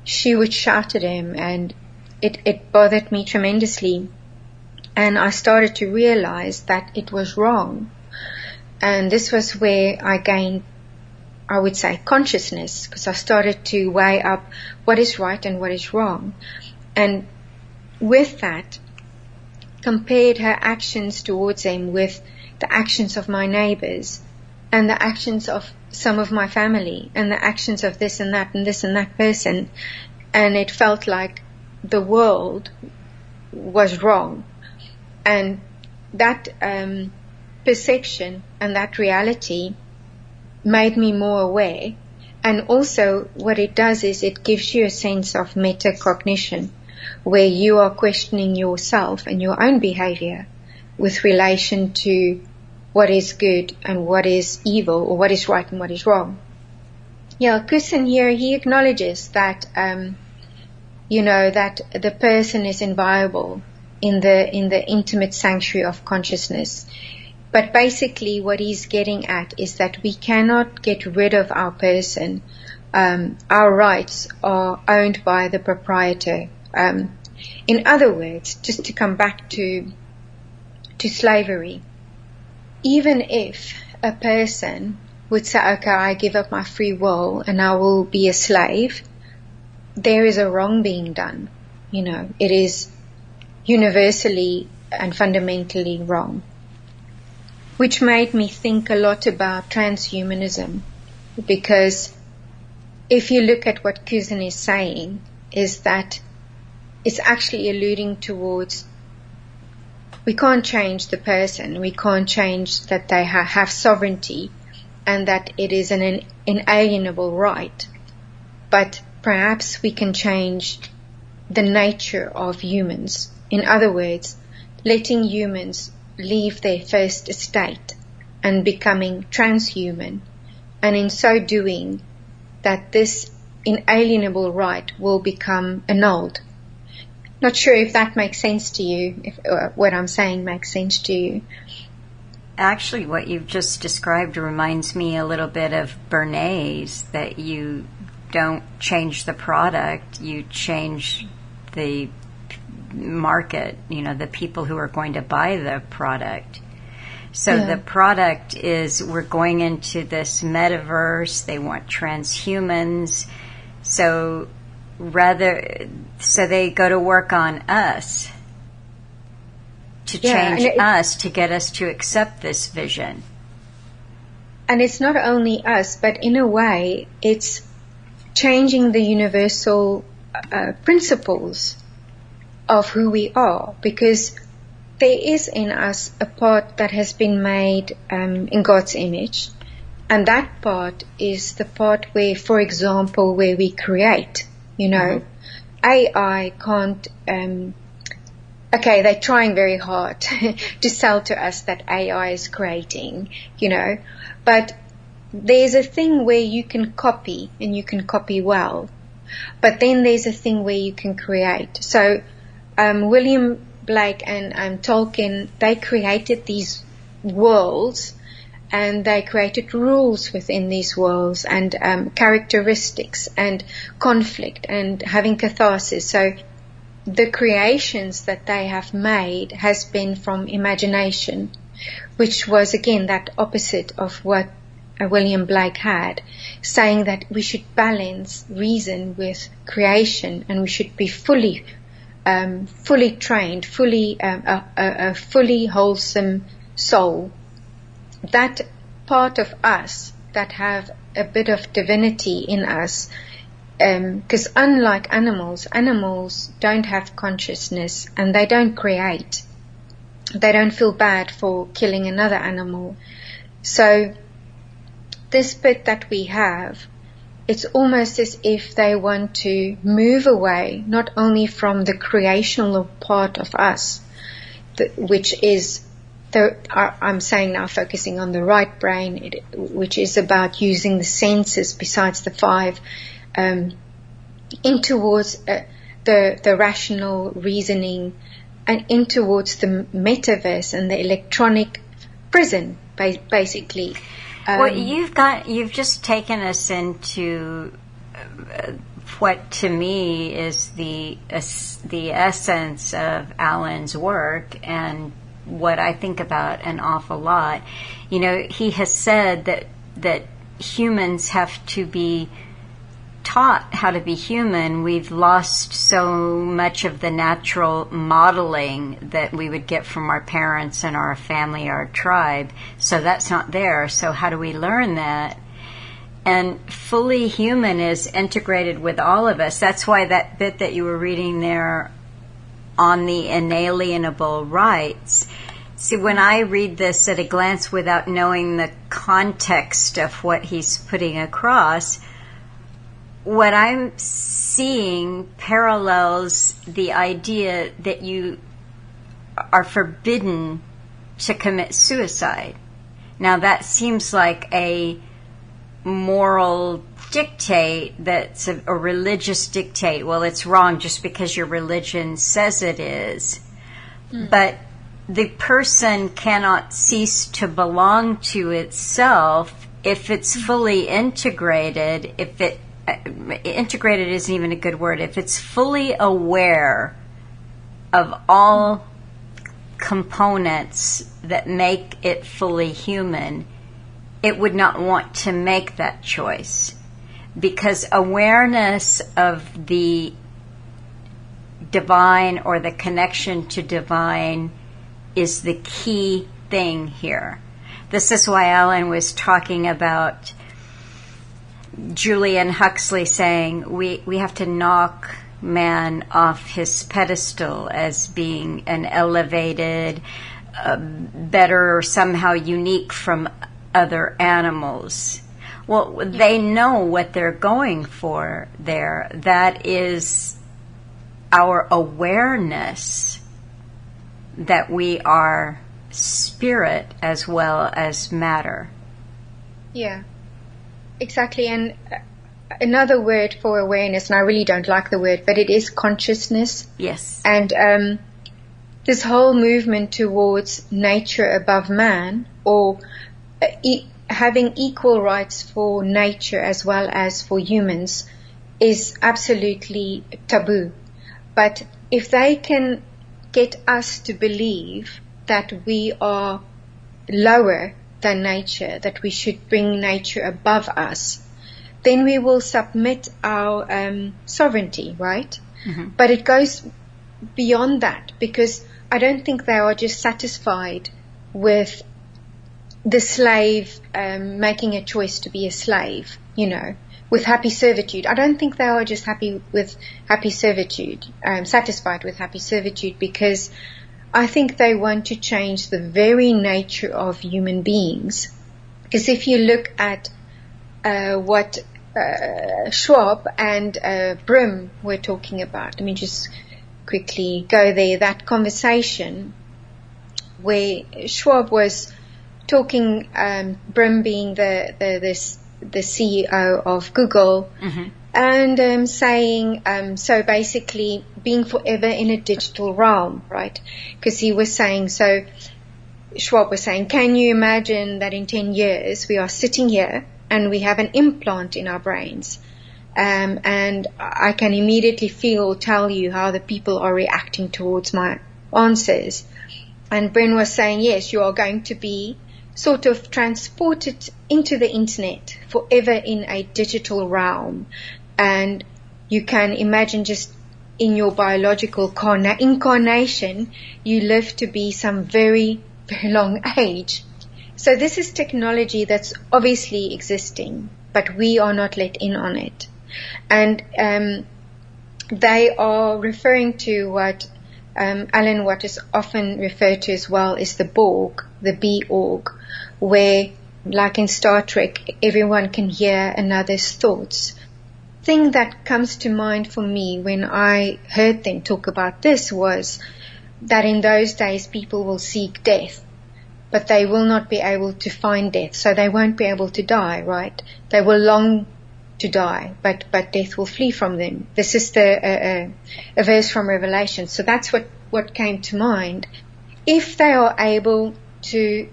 she would shout at him, and it bothered me tremendously. And I started to realize that it was wrong. And this was where I gained, I would say, consciousness, because I started to weigh up what is right and what is wrong. And with that, compared her actions towards him with the actions of my neighbors, and the actions of some of my family, and the actions of this and that and this and that person. And it felt like the world was wrong. And that perception and that reality made me more aware. And also what it does is it gives you a sense of metacognition, where you are questioning yourself and your own behavior with relation to what is good and what is evil, or what is right and what is wrong. Yeah, Urizen here, he acknowledges that, that the person is inviolable in the intimate sanctuary of consciousness. But basically what he's getting at is that we cannot get rid of our person. Our rights are owned by the proprietor. In other words, just to come back to slavery, even if a person would say, okay, I give up my free will and I will be a slave, there is a wrong being done. It is universally and fundamentally wrong. Which made me think a lot about transhumanism, because if you look at what Urizen is saying, is that it's actually alluding towards we can't change the person, we can't change that they have sovereignty and that it is an inalienable right, but perhaps we can change the nature of humans. In other words, letting humans leave their first estate and becoming transhuman, and in so doing that this inalienable right will become annulled. Not sure if that makes sense to you, if what I'm saying makes sense to you. Actually, what you've just described reminds me a little bit of Bernays, that you don't change the product, you change the market, the people who are going to buy the product. So the product is, we're going into this metaverse, they want transhumans, so they go to work on us to change us, to get us to accept this vision. And it's not only us, but in a way, it's changing the universal principles of who we are, because there is in us a part that has been made in God's image, and that part is the part where, for example, where we create. AI can't. Okay, they're trying very hard to sell to us that AI is creating, but there's a thing where you can copy, and you can copy well, but then there's a thing where you can create. So William Blake and Tolkien, they created these worlds, and they created rules within these worlds, and characteristics, and conflict, and having catharsis. So the creations that they have made has been from imagination, which was again that opposite of what William Blake had, saying that we should balance reason with creation, and we should be fully trained, a fully wholesome soul. That part of us that have a bit of divinity in us, because unlike animals don't have consciousness, and they don't create. They don't feel bad for killing another animal. So this bit that we have, it's almost as if they want to move away, not only from the creational part of us, which is, I'm saying now focusing on the right brain, which is about using the senses besides the five, in towards the rational reasoning, and in towards the metaverse and the electronic prison, basically. Well, you've just taken us into what to me is the essence of Alan's work, and what I think about an awful lot. He has said that humans have to be taught how to be human. We've lost so much of the natural modeling that we would get from our parents and our family, our tribe. So that's not there. So how do we learn that? And fully human is integrated with all of us. That's why that bit that you were reading there on the inalienable rights, See, when I read this at a glance without knowing the context of what he's putting across, what I'm seeing parallels the idea that you are forbidden to commit suicide. Now, that seems like a moral dictate that's a religious dictate. Well, it's wrong just because your religion says it is. But the person cannot cease to belong to itself if it's fully integrated, integrated isn't even a good word, if it's fully aware of all components that make it fully human, it would not want to make that choice. Because awareness of the divine or the connection to divine is the key thing here. This is why Alan was talking about Julian Huxley saying we have to knock man off his pedestal as being an elevated, better, somehow unique from other animals. Well, they know what they're going for there. That is our awareness that we are spirit as well as matter. Yeah, exactly. And another word for awareness, and I really don't like the word, but it is consciousness. Yes. And this whole movement towards nature above man, or having equal rights for nature as well as for humans, is absolutely taboo. But if they can get us to believe that we are lower than nature, that we should bring nature above us, then we will submit our sovereignty, right? Mm-hmm. But it goes beyond that, because I don't think they are just satisfied with the slave making a choice to be a slave, with happy servitude. I don't think they are just happy with happy servitude, satisfied with happy servitude, because I think they want to change the very nature of human beings. Because if you look at what Schwab and Brim were talking about, let me just quickly go there, that conversation where Schwab was talking, Brim being the CEO of Google, mm-hmm. and saying, so basically being forever in a digital realm, right? Because he was saying, so Schwab was saying, can you imagine that in 10 years we are sitting here and we have an implant in our brains, and I can immediately tell you how the people are reacting towards my answers. And Bryn was saying, yes, you are going to be sort of transported into the internet forever in a digital realm. And you can imagine just in your biological incarnation, you live to be some very, very long age. So this is technology that's obviously existing, but we are not let in on it. And they are referring to what Alan Watt is often referred to as well is the Borg, the B-org, where, like in Star Trek, everyone can hear another's thoughts. Thing that comes to mind for me when I heard them talk about this was that in those days people will seek death, but they will not be able to find death, so they won't be able to die, right? They will long to die, but death will flee from them. This is a verse from Revelation. So that's what came to mind. If they are able to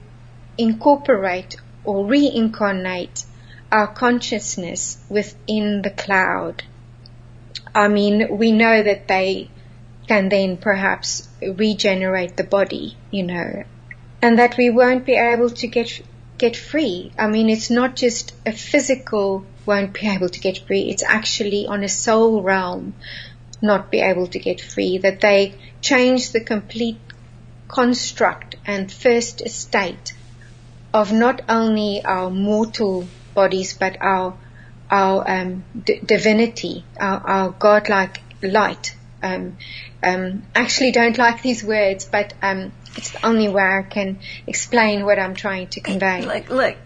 incorporate or reincarnate our consciousness within the cloud, I mean, we know that they can then perhaps regenerate the body, and that we won't be able to get free. I mean, it's not just a physical won't be able to get free, it's actually on a soul realm not be able to get free, that they change the complete construct and first estate of not only our mortal bodies, but our divinity, our godlike light, actually don't like these words, but it's the only way I can explain what I'm trying to convey. Look,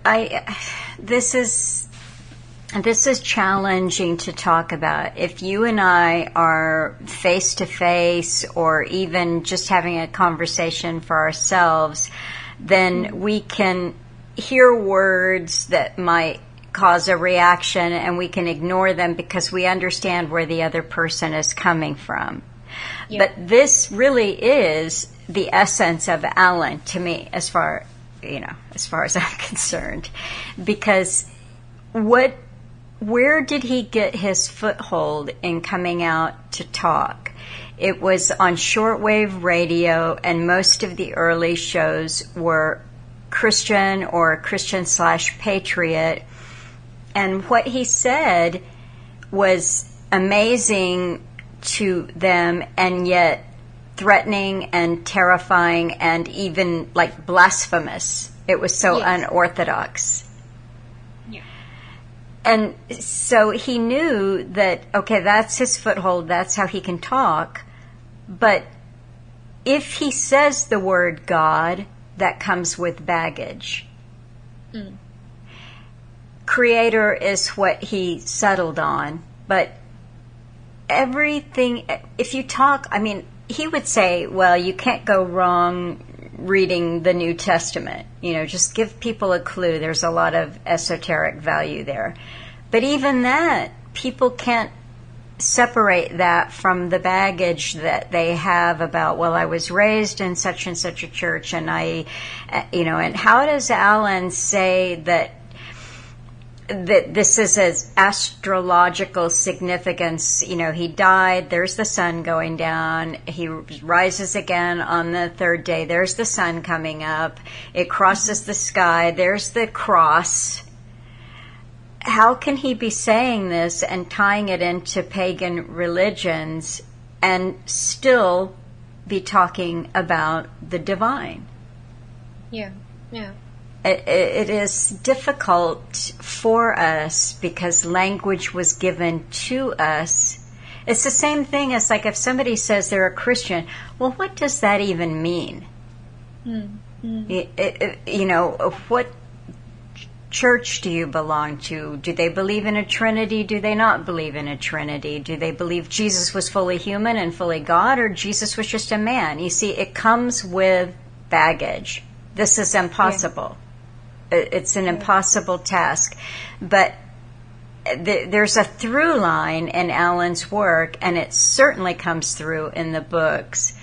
this is challenging to talk about. If you and I are face to face, or even just having a conversation for ourselves, then we can hear words that might cause a reaction, and we can ignore them because we understand where the other person is coming from. Yeah. But this really is the essence of Alan to me, as far as I'm concerned, because where did he get his foothold in coming out to talk? It was on shortwave radio, and most of the early shows were Christian or Christian/patriot. And what he said was amazing to them, and yet threatening and terrifying and even like blasphemous. It was so unorthodox. Yeah. And so he knew that, okay, that's his foothold, that's how he can talk. But if he says the word God, that comes with baggage. Mm. Creator is what he settled on, but everything, if you talk, I mean, he would say, well, you can't go wrong reading the New Testament. Just give people a clue. There's a lot of esoteric value there. But even that, people can't separate that from the baggage that they have about, well, I was raised in such and such a church, and and how does Alan say that this is as astrological significance? He died, there's the sun going down, he rises again on the third day, there's the sun coming up, it crosses the sky, there's the cross. How can he be saying this and tying it into pagan religions and still be talking about the divine? Yeah. It is difficult for us because language was given to us. It's the same thing as like if somebody says they're a Christian, well, what does that even mean? What church do you belong to? Do they believe in a Trinity? Do they not believe in a Trinity? Do they believe Jesus was fully human and fully God, or Jesus was just a man? You see, it comes with baggage. This is impossible. Yeah. It's an impossible task. But there's a through line in Alan's work, and it certainly comes through in the books.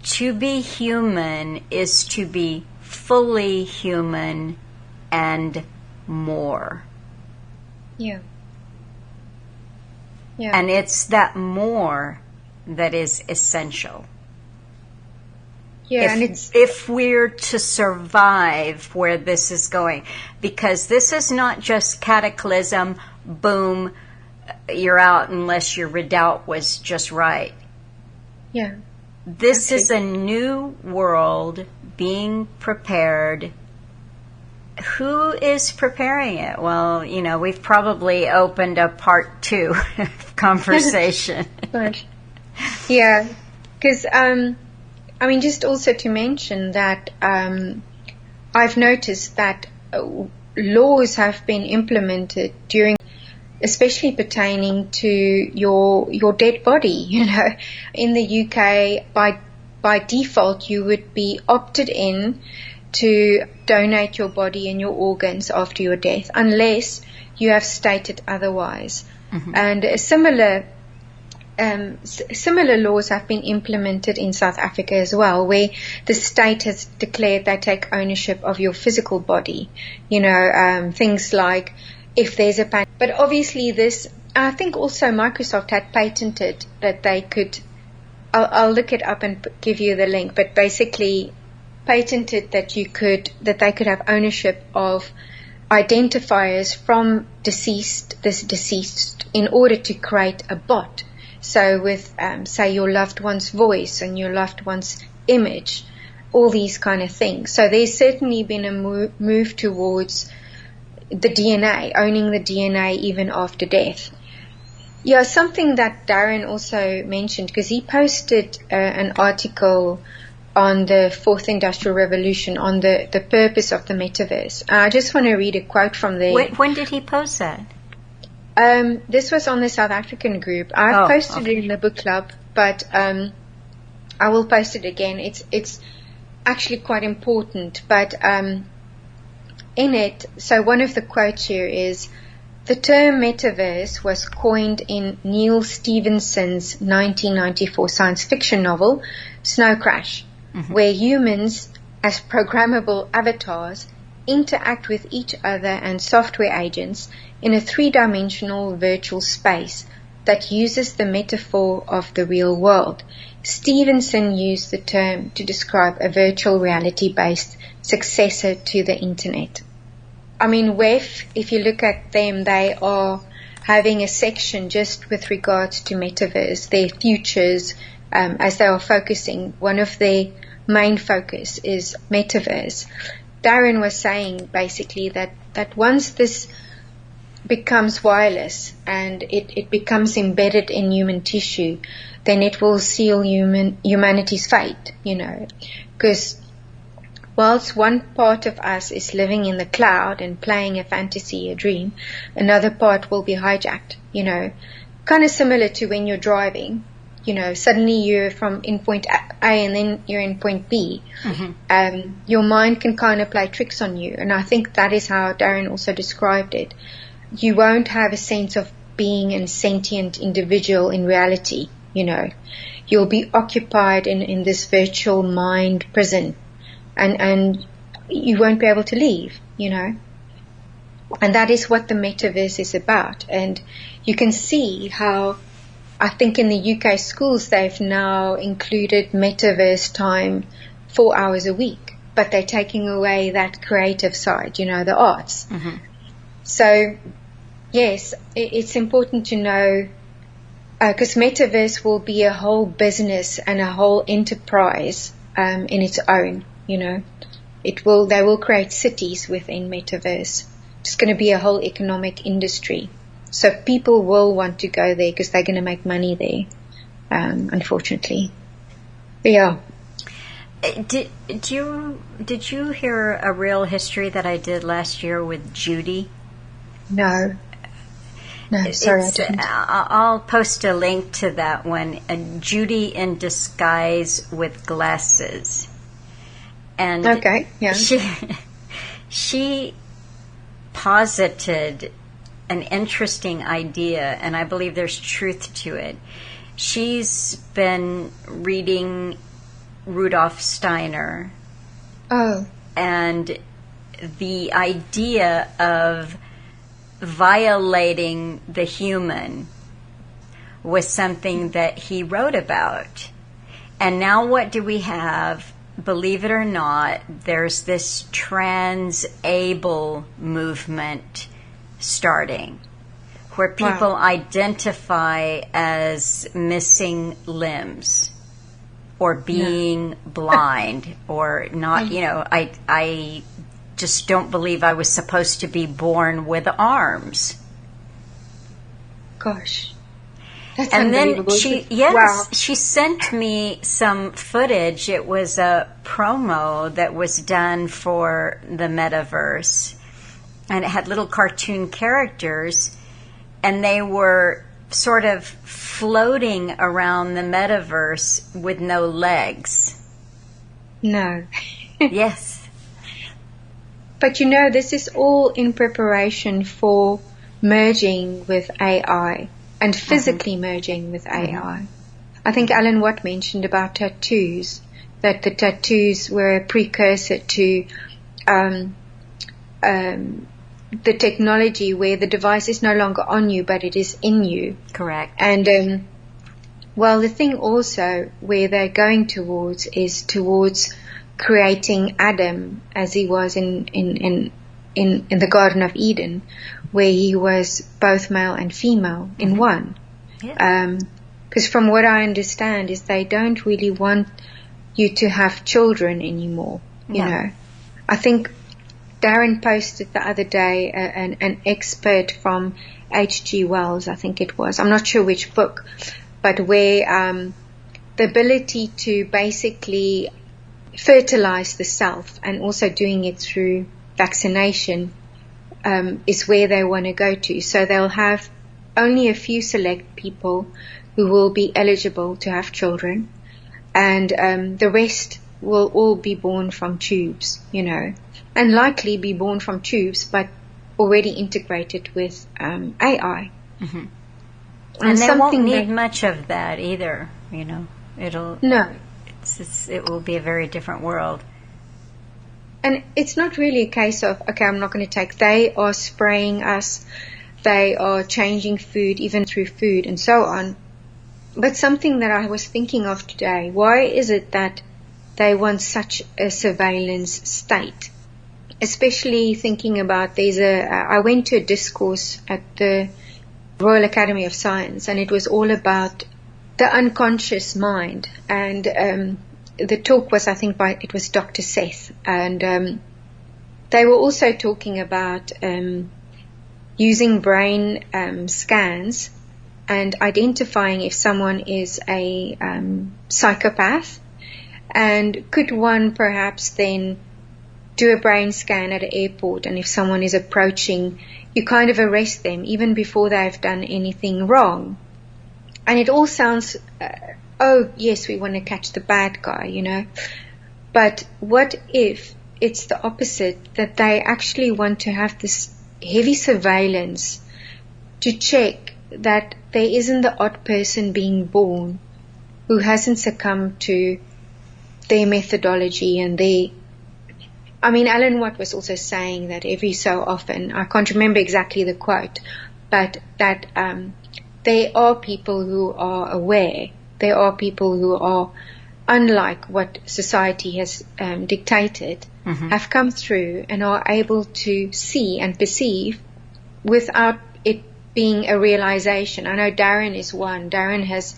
To be human is to be fully human and more. Yeah. And it's that more that is essential. Yeah, if we're to survive where this is going, because this is not just cataclysm, boom, you're out unless your redoubt was just right. Yeah. This is a new world being prepared. Who is preparing it? Well, we've probably opened a part 2 conversation. Yeah, because just also to mention that I've noticed that laws have been implemented especially pertaining to your dead body. In the UK, by default, you would be opted in to donate your body and your organs after your death, unless you have stated otherwise. Mm-hmm. And similar laws have been implemented in South Africa as well, where the state has declared they take ownership of your physical body. Things like if there's a patent. But obviously I think also Microsoft had patented that they could, I'll look it up and give you the link, but basically patented that they could have ownership of identifiers from deceased in order to create a bot. So with, say, your loved one's voice and your loved one's image, all these kind of things. So there's certainly been a move towards the DNA, owning the DNA even after death. Yeah, something that Darin also mentioned, because he posted an article on the fourth industrial revolution on the purpose of the metaverse. I just want to read a quote from there. When did he post that? This was on the South African group. I've posted it in the book club, but I will post it again. It's actually quite important, but in it, so one of the quotes here is, the term metaverse was coined in Neil Stephenson's 1994 science fiction novel, Snow Crash, where humans, as programmable avatars, interact with each other and software agents in a three-dimensional virtual space that uses the metaphor of the real world. Stevenson used the term to describe a virtual reality-based successor to the internet. I mean, WEF, if you look at them, they are having a section just with regards to metaverse, their futures, as they are focusing. One of their main focus is metaverse. Darin was saying basically that once this becomes wireless and it becomes embedded in human tissue, then it will seal humanity's fate, because whilst one part of us is living in the cloud and playing a fantasy, a dream, another part will be hijacked, kind of similar to when you're driving, suddenly you're in point A and then you're in point B. Your mind can kind of play tricks on you. And I think that is how Darin also described it. You won't have a sense of being a sentient individual in reality, You'll be occupied in this virtual mind prison. And you won't be able to leave, And that is what the metaverse is about. And you can see how, I think in the UK schools, they've now included metaverse time 4 hours a week, but they're taking away that creative side, the arts. So, yes, it's important to know, because metaverse will be a whole business and a whole enterprise in its own. They will create cities within metaverse. It's going to be a whole economic industry. So people will want to go there because they're going to make money there, unfortunately. But yeah. Did you hear a real history that I did last year with Judy? No, sorry, I didn't. I'll post a link to that one. Judy in disguise with glasses. And okay, yeah. She posited an interesting idea, and I believe there's truth to it. She's been reading Rudolf Steiner. Oh. And the idea of violating the human was something that he wrote about. And now what do we have? Believe it or not, there's this trans-able movement starting where people identify as missing limbs or being blind or not, I just don't believe I was supposed to be born with arms. Gosh. That's and then wow. she sent me some footage. It was a promo that was done for the metaverse, and it had little cartoon characters, and they were sort of floating around the metaverse with no legs. No. Yes. But this is all in preparation for merging with AI. And physically merging with AI. I think Alan Watt mentioned about tattoos, that the tattoos were a precursor to the technology where the device is no longer on you, but it is in you. Correct. And the thing also where they're going towards is towards creating Adam as he was in the Garden of Eden, where he was both male and female in one. Yeah. Because from what I understand is they don't really want you to have children anymore. No. I think Darin posted the other day an expert from H.G. Wells, I think it was. I'm not sure which book, but where the ability to basically fertilize the self and also doing it through vaccination is where they want to go to. So they'll have only a few select people who will be eligible to have children, and the rest will all be born from tubes, and likely be born from tubes, but already integrated with AI. Mm-hmm. And they won't need much of that either, It'll it will be a very different world. And it's not really a case of, okay, I'm not going to take. They are spraying us. They are changing food, even through food and so on. But something that I was thinking of today, why is it that they want such a surveillance state? Especially thinking about, I went to a discourse at the Royal Academy of Science, and it was all about the unconscious mind. And the talk was, I think, it was Dr. Seth. And they were also talking about using brain scans and identifying if someone is a psychopath. And could one perhaps then do a brain scan at an airport, and if someone is approaching, you kind of arrest them even before they've done anything wrong. And it all sounds, oh yes, we want to catch the bad guy, But what if it's the opposite, that they actually want to have this heavy surveillance to check that there isn't the odd person being born who hasn't succumbed to their methodology and Alan Watt was also saying that every so often, I can't remember exactly the quote, but that there are people who are aware, there are people who are, unlike what society has dictated, mm-hmm. have come through and are able to see and perceive without it being a realization. I know Darin is one. Darin has,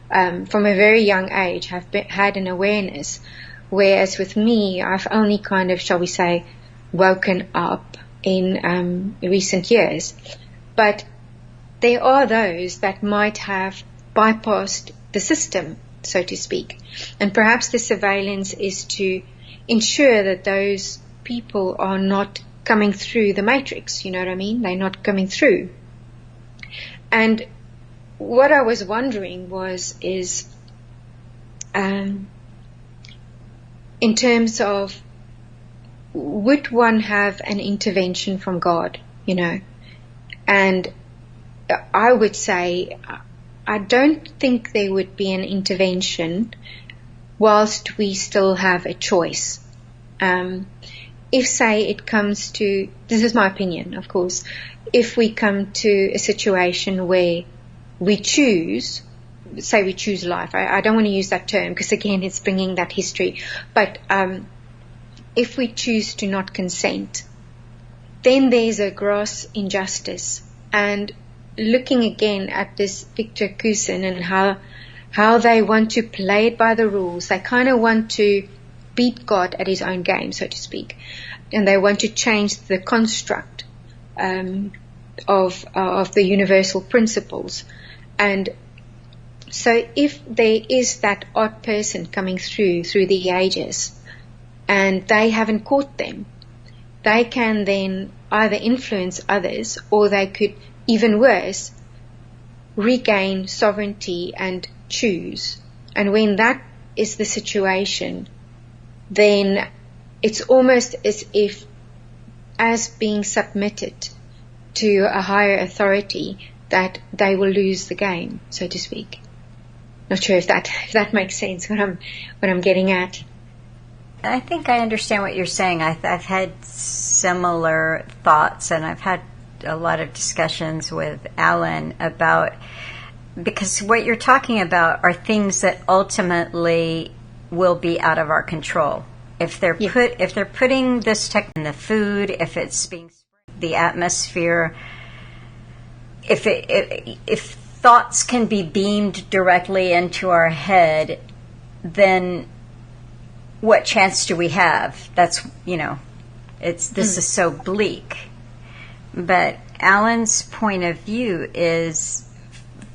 from a very young age, had an awareness, whereas with me, I've only kind of, shall we say, woken up in recent years. But there are those that might have bypassed the system, so to speak. And perhaps the surveillance is to ensure that those people are not coming through the matrix, you know what I mean? They're not coming through. And what I was wondering is in terms of, would one have an intervention from God, And I would say, I don't think there would be an intervention whilst we still have a choice. If, say, it comes to, this is my opinion, of course, if we come to a situation where we choose, say we choose life, I don't want to use that term because, again, it's bringing that history, but if we choose to not consent, then there's a gross injustice. And looking again at this Victor Cousin and how they want to play it by the rules, they kind of want to beat God at his own game, so to speak, and they want to change the construct of the universal principles. And so if there is that odd person coming through the ages and they haven't caught them, they can then either influence others, or they could, even worse, regain sovereignty and choose. And when that is the situation, then it's almost as if, as being submitted to a higher authority, that they will lose the game, so to speak. Not sure if that makes sense, what I'm getting at. I think I understand what you're saying. I've had similar thoughts, and I've had a lot of discussions with Alan about, because what you're talking about are things that ultimately will be out of our control. If they're putting this tech in the food, if it's being the atmosphere, if thoughts can be beamed directly into our head, then what chance do we have? That's, this is so bleak. But Alan's point of view is,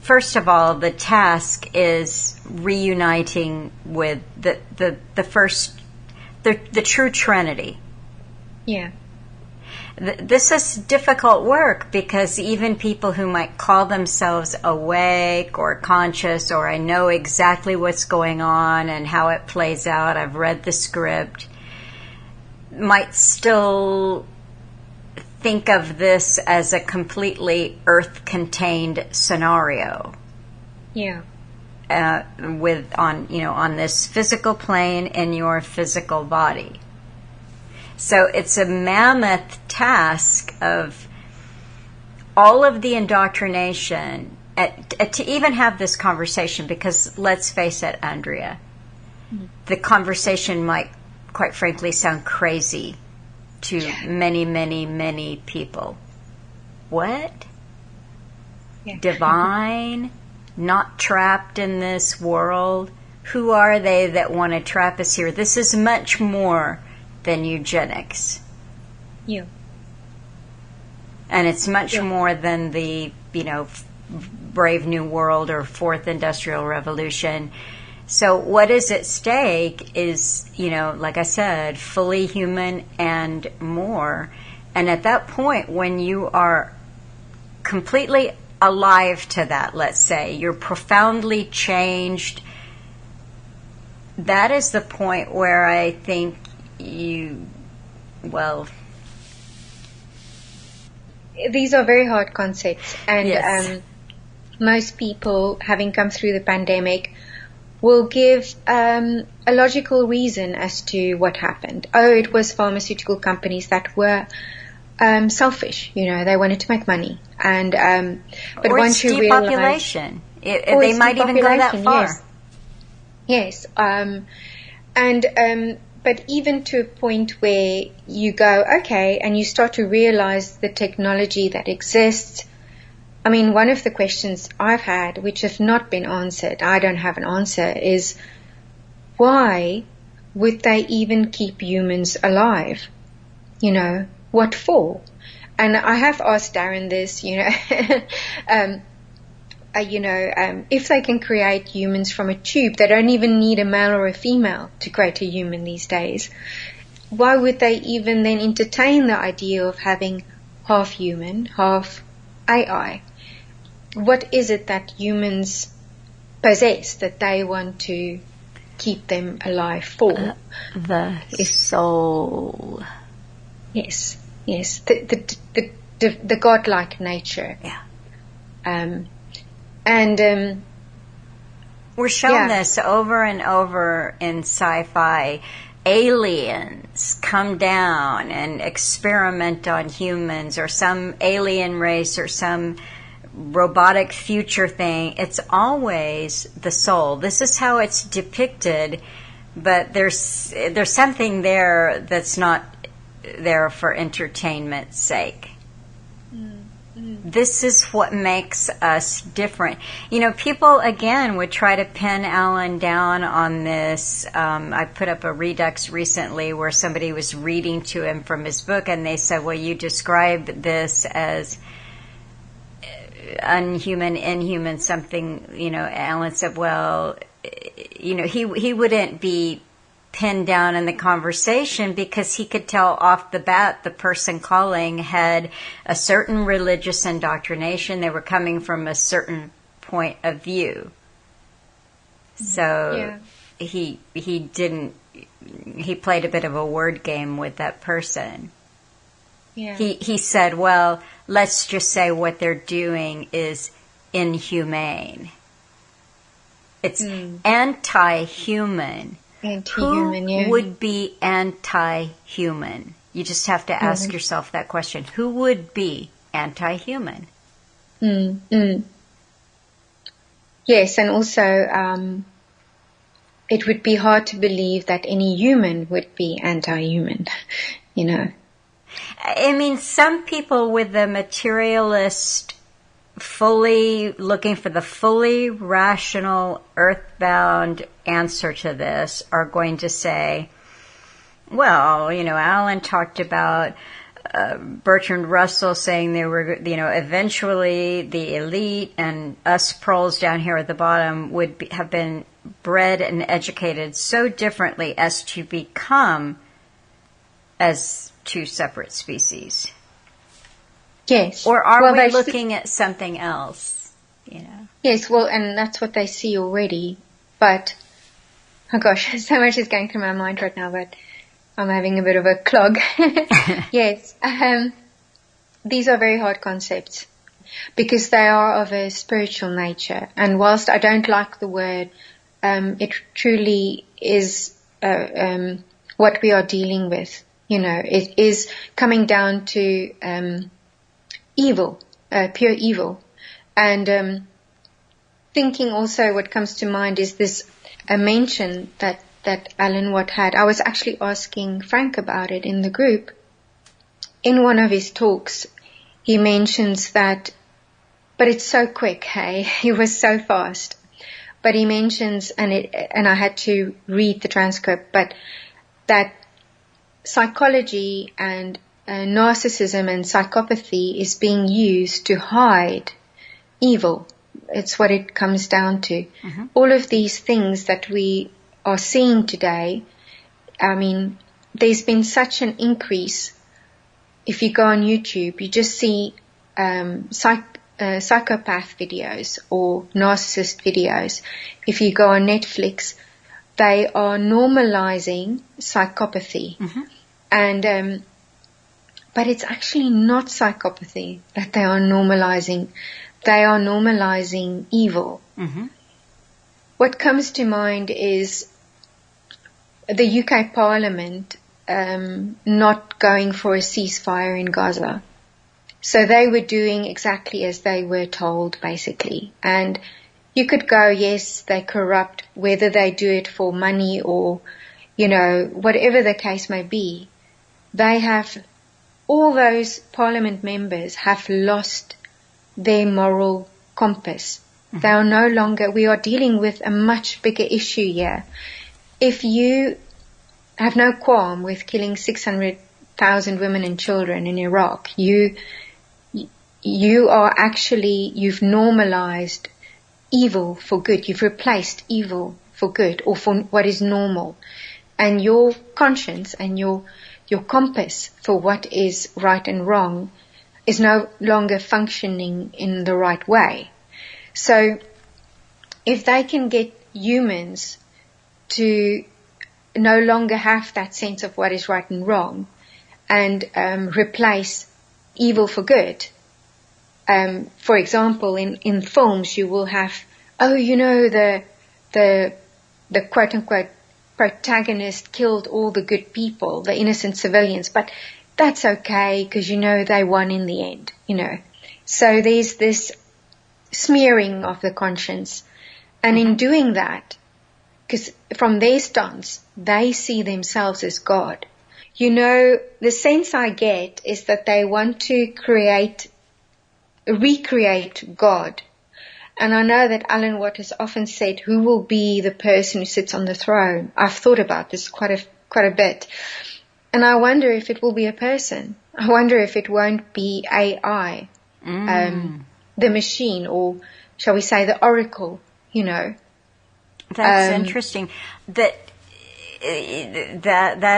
first of all, the task is reuniting with the true Trinity. Yeah. This is difficult work because even people who might call themselves awake or conscious, or I know exactly what's going on and how it plays out, I've read the script, might still think of this as a completely earth-contained scenario. Yeah. On this physical plane in your physical body. So it's a mammoth task of all of the indoctrination to even have this conversation, because let's face it, Andrea, the conversation might, quite frankly, sound crazy to many, many, many people. What? Yeah. Divine? Not trapped in this world? Who are they that want to trap us here? This is much more than eugenics. Yeah. And it's much more than the, Brave New World or Fourth Industrial Revolution. So what is at stake is, like I said, fully human and more. And at that point, when you are completely alive to that, let's say, you're profoundly changed, that is the point where I think these are very hard concepts, and yes. Most people, having come through the pandemic, will give a logical reason as to what happened. Oh, it was pharmaceutical companies that were selfish. They wanted to make money, and but or once it's you depopulation, realize, they might even go that far. Yes. But even to a point where you go, okay, and you start to realize the technology that exists. I mean, one of the questions I've had, which have not been answered, I don't have an answer, is why would they even keep humans alive? What for? And I have asked Darin this, if they can create humans from a tube, they don't even need a male or a female to create a human these days. Why would they even then entertain the idea of having half human, half AI? What is it that humans possess that they want to keep them alive for? The soul. Yes. The godlike nature. Yeah. We're shown this over and over in sci-fi. Aliens come down and experiment on humans, or some alien race, or some robotic future thing. It's always the soul. This is how it's depicted, but there's something there that's not there for entertainment's sake. This is what makes us different. People, again, would try to pin Alan down on this. I put up a redux recently where somebody was reading to him from his book, and they said, well, you describe this as unhuman, inhuman, something, Alan said, well, he wouldn't be pinned down in the conversation because he could tell off the bat the person calling had a certain religious indoctrination. They were coming from a certain point of view. So he played a bit of a word game with that person. Yeah. He said, well, let's just say what they're doing is inhumane. It's anti-human. Anti-human, Who would be anti-human? You just have to ask yourself that question. Who would be anti-human? Yes, and also it would be hard to believe that any human would be anti-human, I mean, some people with the materialist, fully looking for the fully rational, earthbound answer to this are going to say, well, Alan talked about Bertrand Russell saying they were, eventually the elite and us proles down here at the bottom would have been bred and educated so differently as to become as two separate species. Yes. Or are we looking at something else? Yes, well, and that's what they see already. But, oh gosh, so much is going through my mind right now, but I'm having a bit of a clog. Yes. These are very hard concepts because they are of a spiritual nature. And whilst I don't like the word, it truly is what we are dealing with. It is coming down to evil, pure evil. And thinking also what comes to mind is this mention that Alan Watt had. I was actually asking Frank about it in the group. In one of his talks, he mentions that, but it's so quick, hey? He was so fast. But he mentions, and I had to read the transcript, but that psychology and narcissism and psychopathy is being used to hide evil. It's what it comes down to. Mm-hmm. All of these things that we are seeing today, I mean, there's been such an increase. If you go on YouTube, you just see psychopath videos or narcissist videos. If you go on Netflix, they are normalizing psychopathy. Mm-hmm. And but it's actually not psychopathy that they are normalizing. They are normalizing evil. Mm-hmm. What comes to mind is the UK Parliament not going for a ceasefire in Gaza. So they were doing exactly as they were told, basically. And you could go, yes, they corrupt, whether they do it for money or, whatever the case may be. They have, all those Parliament members have lost their moral compass. Mm-hmm. They are no longer, we are dealing with a much bigger issue here. If you have no qualm with killing 600,000 women and children in Iraq, you are actually, you've normalized evil for good. You've replaced evil for good or for what is normal. And your conscience and your compass for what is right and wrong is no longer functioning in the right way. So if they can get humans to no longer have that sense of what is right and wrong and replace evil for good. For example, in films you will have, the quote unquote protagonist killed all the good people, the innocent civilians, but that's okay because they won in the end, So there's this smearing of the conscience. And in doing that, because from their stance, they see themselves as God. The sense I get is that they want to recreate God. And I know that Alan Watt has often said, who will be the person who sits on the throne? I've thought about this quite a bit. And I wonder if it will be a person. I wonder if it won't be AI, the machine, or shall we say the oracle, That's interesting. That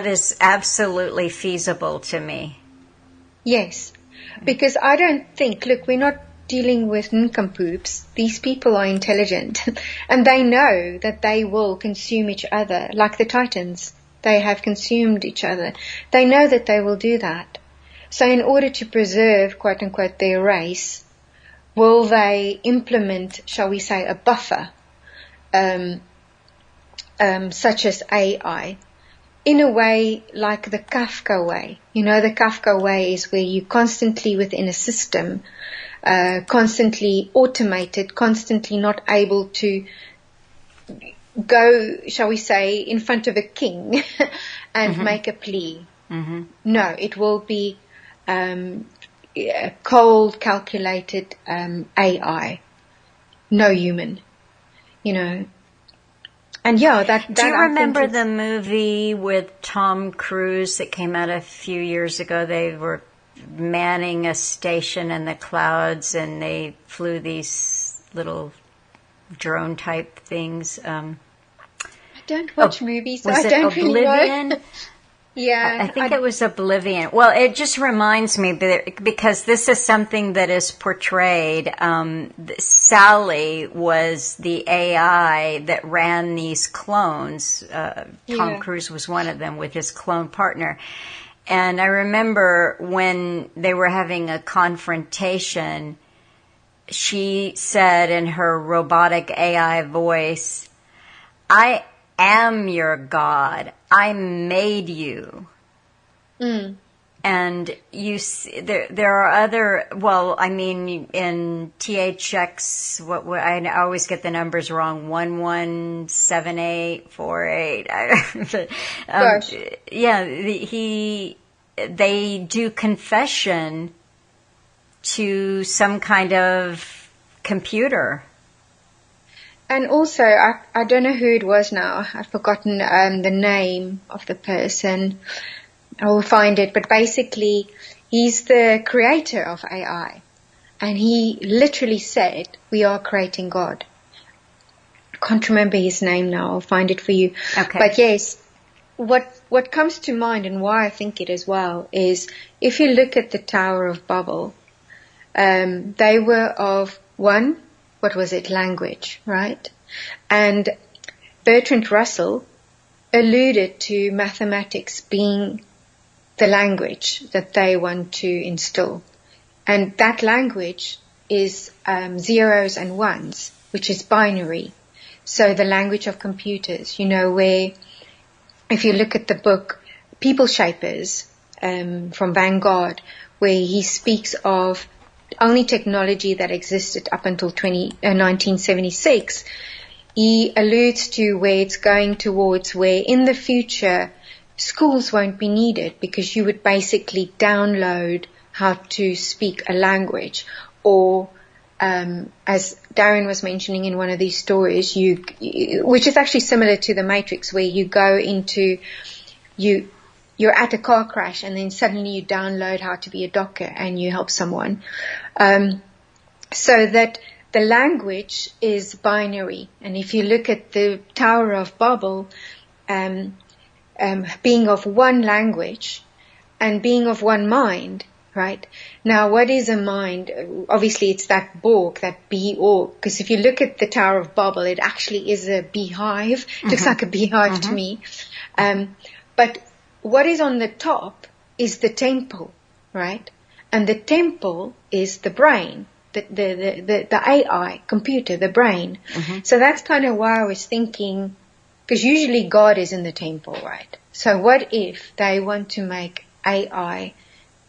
is absolutely feasible to me. Yes, because I don't think, look, we're not dealing with nincompoops. These people are intelligent and they know that they will consume each other like the Titans. They have consumed each other. They know that they will do that. So in order to preserve, quote unquote, their race, will they implement, shall we say, a buffer, such as AI, in a way like the Kafka way? The Kafka way is where you constantly within a system, constantly automated, constantly not able to go, shall we say, in front of a king and make a plea. Mm-hmm. No, it will be cold, calculated AI, no human, And that do you remember the movie with Tom Cruise that came out a few years ago? They were manning a station in the clouds, and they flew these little drone type things. I don't watch movies, so was I it don't really Oblivion? know. Yeah, I think it was Oblivion. Well, it just reminds me, because this is something that is portrayed. Sally was the AI that ran these clones. Tom Cruise was one of them with his clone partner. And I remember when they were having a confrontation, she said in her robotic AI voice, "I am your God. I made you." Mm. And you see, there are other, well, I mean, in THX, I always get the numbers wrong, 117848. Gosh. Yeah, they do confession to some kind of computer. And also, I don't know who it was now. I've forgotten the name of the person. I will find it. But basically, he's the creator of AI. And he literally said, we are creating God. I can't remember his name now. I'll find it for you. Okay. But yes, what comes to mind and why I think it as well is if you look at the Tower of Babel, they were of one, what was it, language, right? And Bertrand Russell alluded to mathematics being the language that they want to instill. And that language is zeros and ones, which is binary. So the language of computers, where if you look at the book People Shapers from Vanguard, where he speaks of only technology that existed up until 1976, he alludes to where it's going towards, where in the future schools won't be needed because you would basically download how to speak a language, or as Darin was mentioning in one of these stories, which is actually similar to the Matrix, where you go into, you're at a car crash and then suddenly you download how to be a doctor and you help someone. So that the language is binary. And if you look at the Tower of Babel, being of one language and being of one mind, right? Now, what is a mind? Obviously, it's that Borg, that bee-org. Because if you look at the Tower of Babel, it actually is a beehive. It looks like a beehive to me. But what is on the top is the temple, right? And the temple is the brain, the AI computer, the brain. So that's kind of why I was thinking, because usually God is in the temple, right? So what if they want to make AI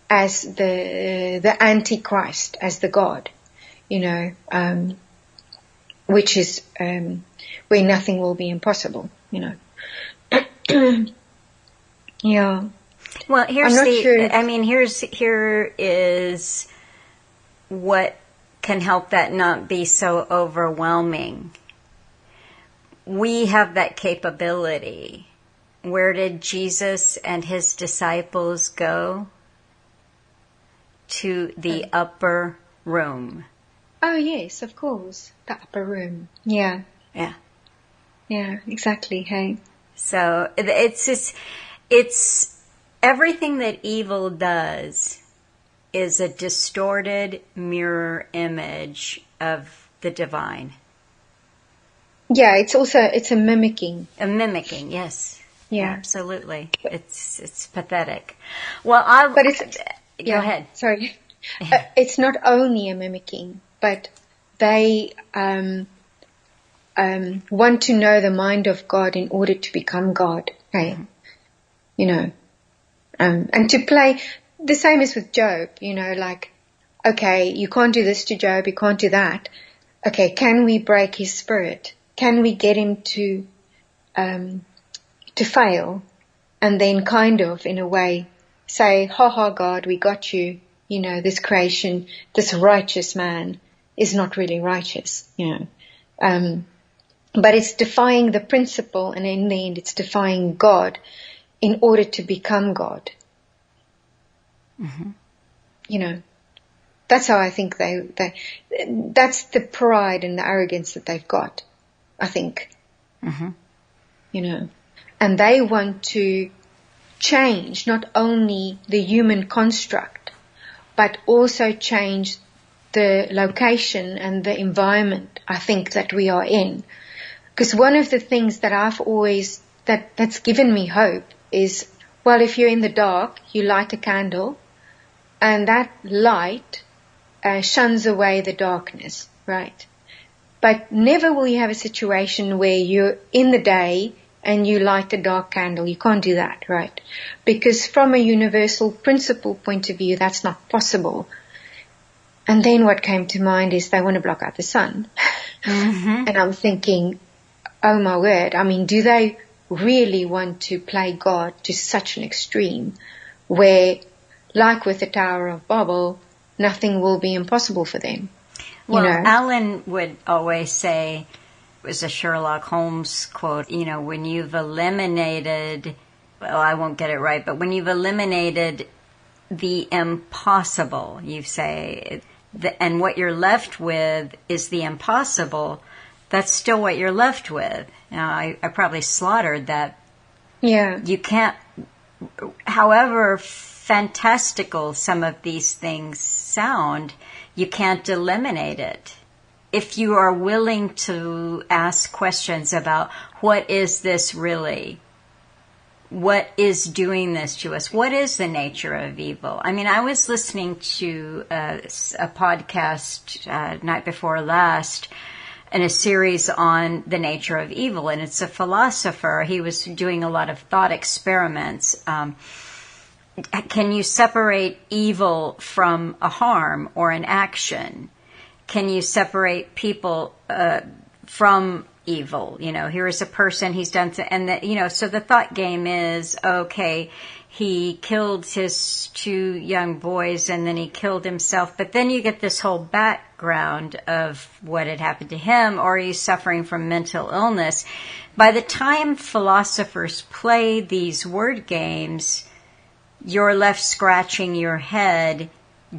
as the Antichrist, as the God, which is where nothing will be impossible, Yeah. Well, I'm not sure. I mean, here is what can help that not be so overwhelming. We have that capability. Where did Jesus and his disciples go? To the upper room. Oh, yes, of course. The upper room. Yeah. Yeah. Yeah, exactly. Hey. So it's everything that evil does is a distorted mirror image of the divine. Yeah, it's a mimicking. A mimicking, yes. Yeah. Absolutely. It's pathetic. Well, go ahead. Sorry. It's not only a mimicking, but they want to know the mind of God in order to become God. Okay. And to play the same as with Job, like, okay, you can't do this to Job, you can't do that. Okay, can we break his spirit? Can we get him to fail, and then kind of, in a way, say, ha ha, God, we got you. This creation, this righteous man is not really righteous, but it's defying the principle, and in the end, it's defying God in order to become God. that's how I think that's the pride and the arrogance that they've got, I think. Mm-hmm. And they want to change not only the human construct, but also change the location and the environment, I think, that we are in. Because one of the things that I've always, that's given me hope is, well, if you're in the dark, you light a candle, and that light shuns away the darkness, right? But never will you have a situation where you're in the day and you light a dark candle. You can't do that, right? Because from a universal principle point of view, that's not possible. And then what came to mind is they want to block out the sun. Mm-hmm. And I'm thinking, oh my word, I mean, do they really want to play God to such an extreme where, like with the Tower of Babel, nothing will be impossible for them? Well, Alan would always say, it was a Sherlock Holmes quote, when you've eliminated, well, I won't get it right, but when you've eliminated the impossible, you say, and what you're left with is the impossible, that's still what you're left with. Now, I probably slaughtered that. Yeah. You can't, however fantastical some of these things sound, you can't eliminate it. If you are willing to ask questions about what is this really? What is doing this to us? What is the nature of evil? I mean, I was listening to a podcast night before last in a series on the nature of evil, and it's a philosopher. He was doing a lot of thought experiments. Can you separate evil from a harm or an action? Can you separate people from evil? Here is a person, he's done, so the thought game is, okay, he killed his 2 young boys and then he killed himself, but then you get this whole background of what had happened to him, or he's suffering from mental illness. By the time philosophers play these word games, you're left scratching your head,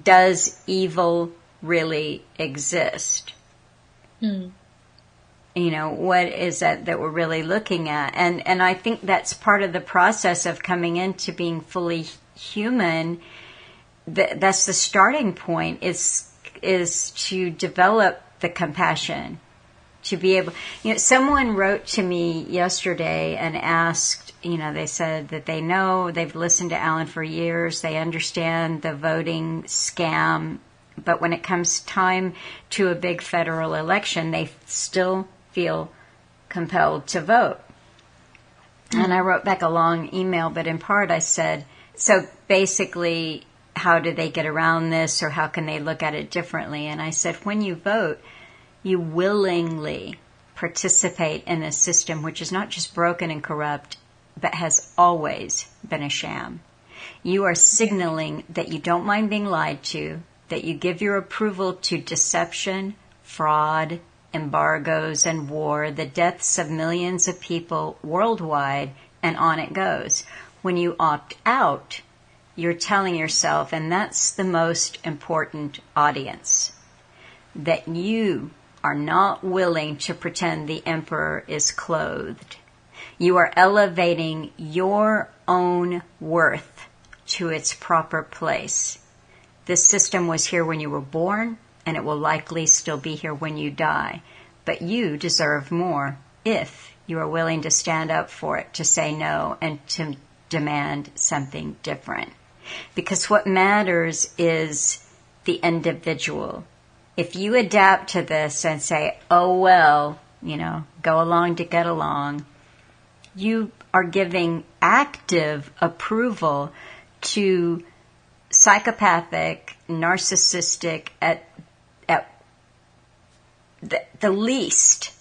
does evil really exist? What is that we're really looking at? And I think that's part of the process of coming into being fully human. That's the starting point, is to develop the compassion, to be able, someone wrote to me yesterday and asked, they said that they've listened to Alan for years, they understand the voting scam, but when it comes time to a big federal election, they still feel compelled to vote. And I wrote back a long email, but in part I said, so basically, how do they get around this, or how can they look at it differently? And I said, when you vote, you willingly participate in a system which is not just broken and corrupt, but has always been a sham. You are signaling that you don't mind being lied to, that you give your approval to deception, fraud, embargoes, and war, the deaths of millions of people worldwide, and on it goes. When you opt out, you're telling yourself, and that's the most important audience, that you are not willing to pretend the emperor is clothed. You are elevating your own worth to its proper place. This system was here when you were born, and it will likely still be here when you die. But you deserve more if you are willing to stand up for it, to say no, and to demand something different. Because what matters is the individual. If you adapt to this and say, oh, well, go along to get along, you are giving active approval to psychopathic, narcissistic, at the least,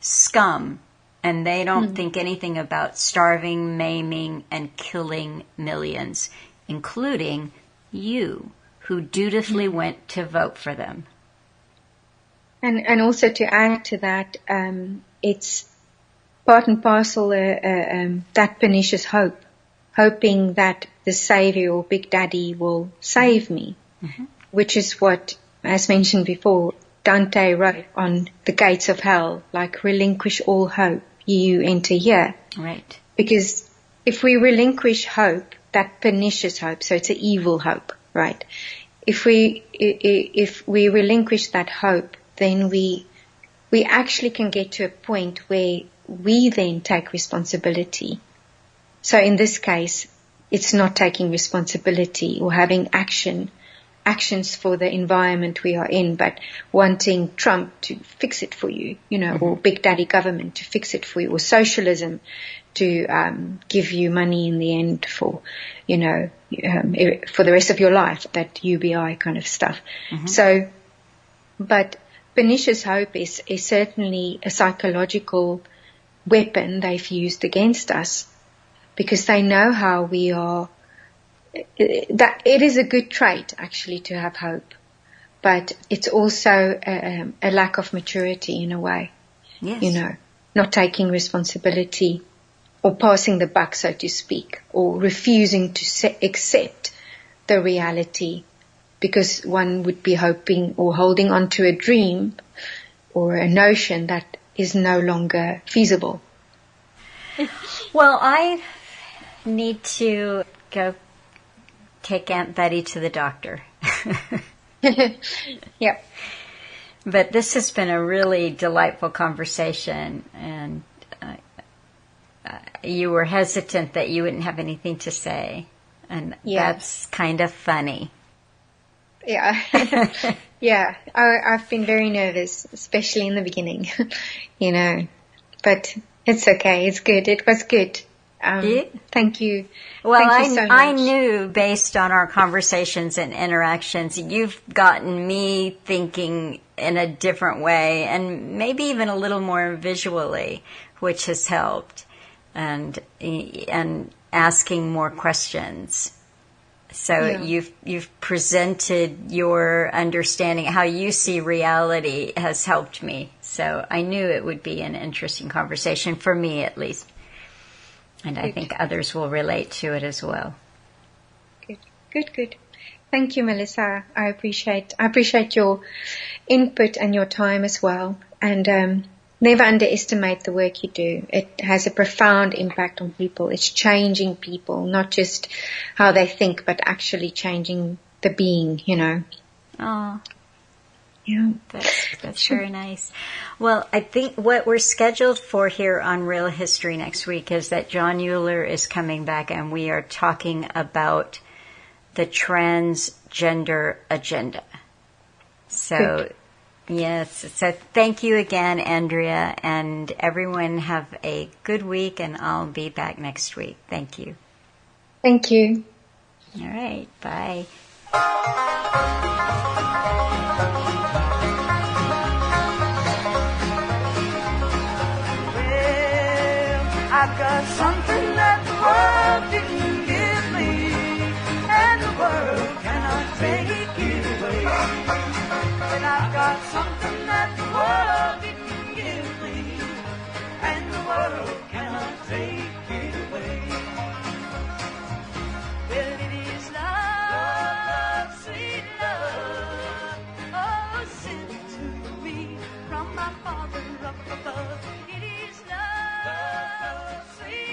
scum, and they don't think anything about starving, maiming, and killing millions, including you, who dutifully went to vote for them. And also to add to that, it's part and parcel that pernicious hope. hoping that the Savior or Big Daddy will save me, which is what, as mentioned before, Dante wrote on the gates of hell, like, relinquish all hope, you enter here. Right. Because if we relinquish hope, that pernicious hope, so it's an evil hope, right? If we relinquish that hope, then we actually can get to a point where we then take responsibility. So in this case, it's not taking responsibility or having actions for the environment we are in, but wanting Trump to fix it for you, or Big Daddy government to fix it for you, or socialism to give you money in the end for, for the rest of your life, that UBI kind of stuff. So, but pernicious hope is certainly a psychological weapon they've used against us, because they know how we are. That it is a good trait actually to have hope, but it's also a lack of maturity in a way. Yes. Not taking responsibility or passing the buck, so to speak, or refusing to accept the reality because one would be hoping or holding on to a dream or a notion that is no longer feasible. Well, I need to go take Aunt Betty to the doctor. Yep. But this has been a really delightful conversation, and you were hesitant that you wouldn't have anything to say, and that's kind of funny. Yeah. Yeah. I've been very nervous, especially in the beginning, but it's okay. It's good. It was good. Thank you. Well, Thank you so much. I knew based on our conversations and interactions, you've gotten me thinking in a different way, and maybe even a little more visually, which has helped, and asking more questions. So you've presented your understanding, how you see reality has helped me. So I knew it would be an interesting conversation, for me at least. And I think others will relate to it as well. Good. Thank you, Melissa. I appreciate your input and your time as well. And never underestimate the work you do. It has a profound impact on people. It's changing people, not just how they think, but actually changing the being, Oh. Yeah. That's very nice. Well, I think what we're scheduled for here on Real History next week is that John Euler is coming back, and we are talking about the transgender agenda. So, Good. yes. So thank you again, Andrea, and everyone have a good week, and I'll be back next week. Thank you. Thank you. All right. Bye. I've got something that the world didn't give me, and the world cannot take it away. And I've got something that the world didn't give me, and the world cannot take it away. Well, it is love, sweet love, oh, sent to me from my Father up above. It is love, sweet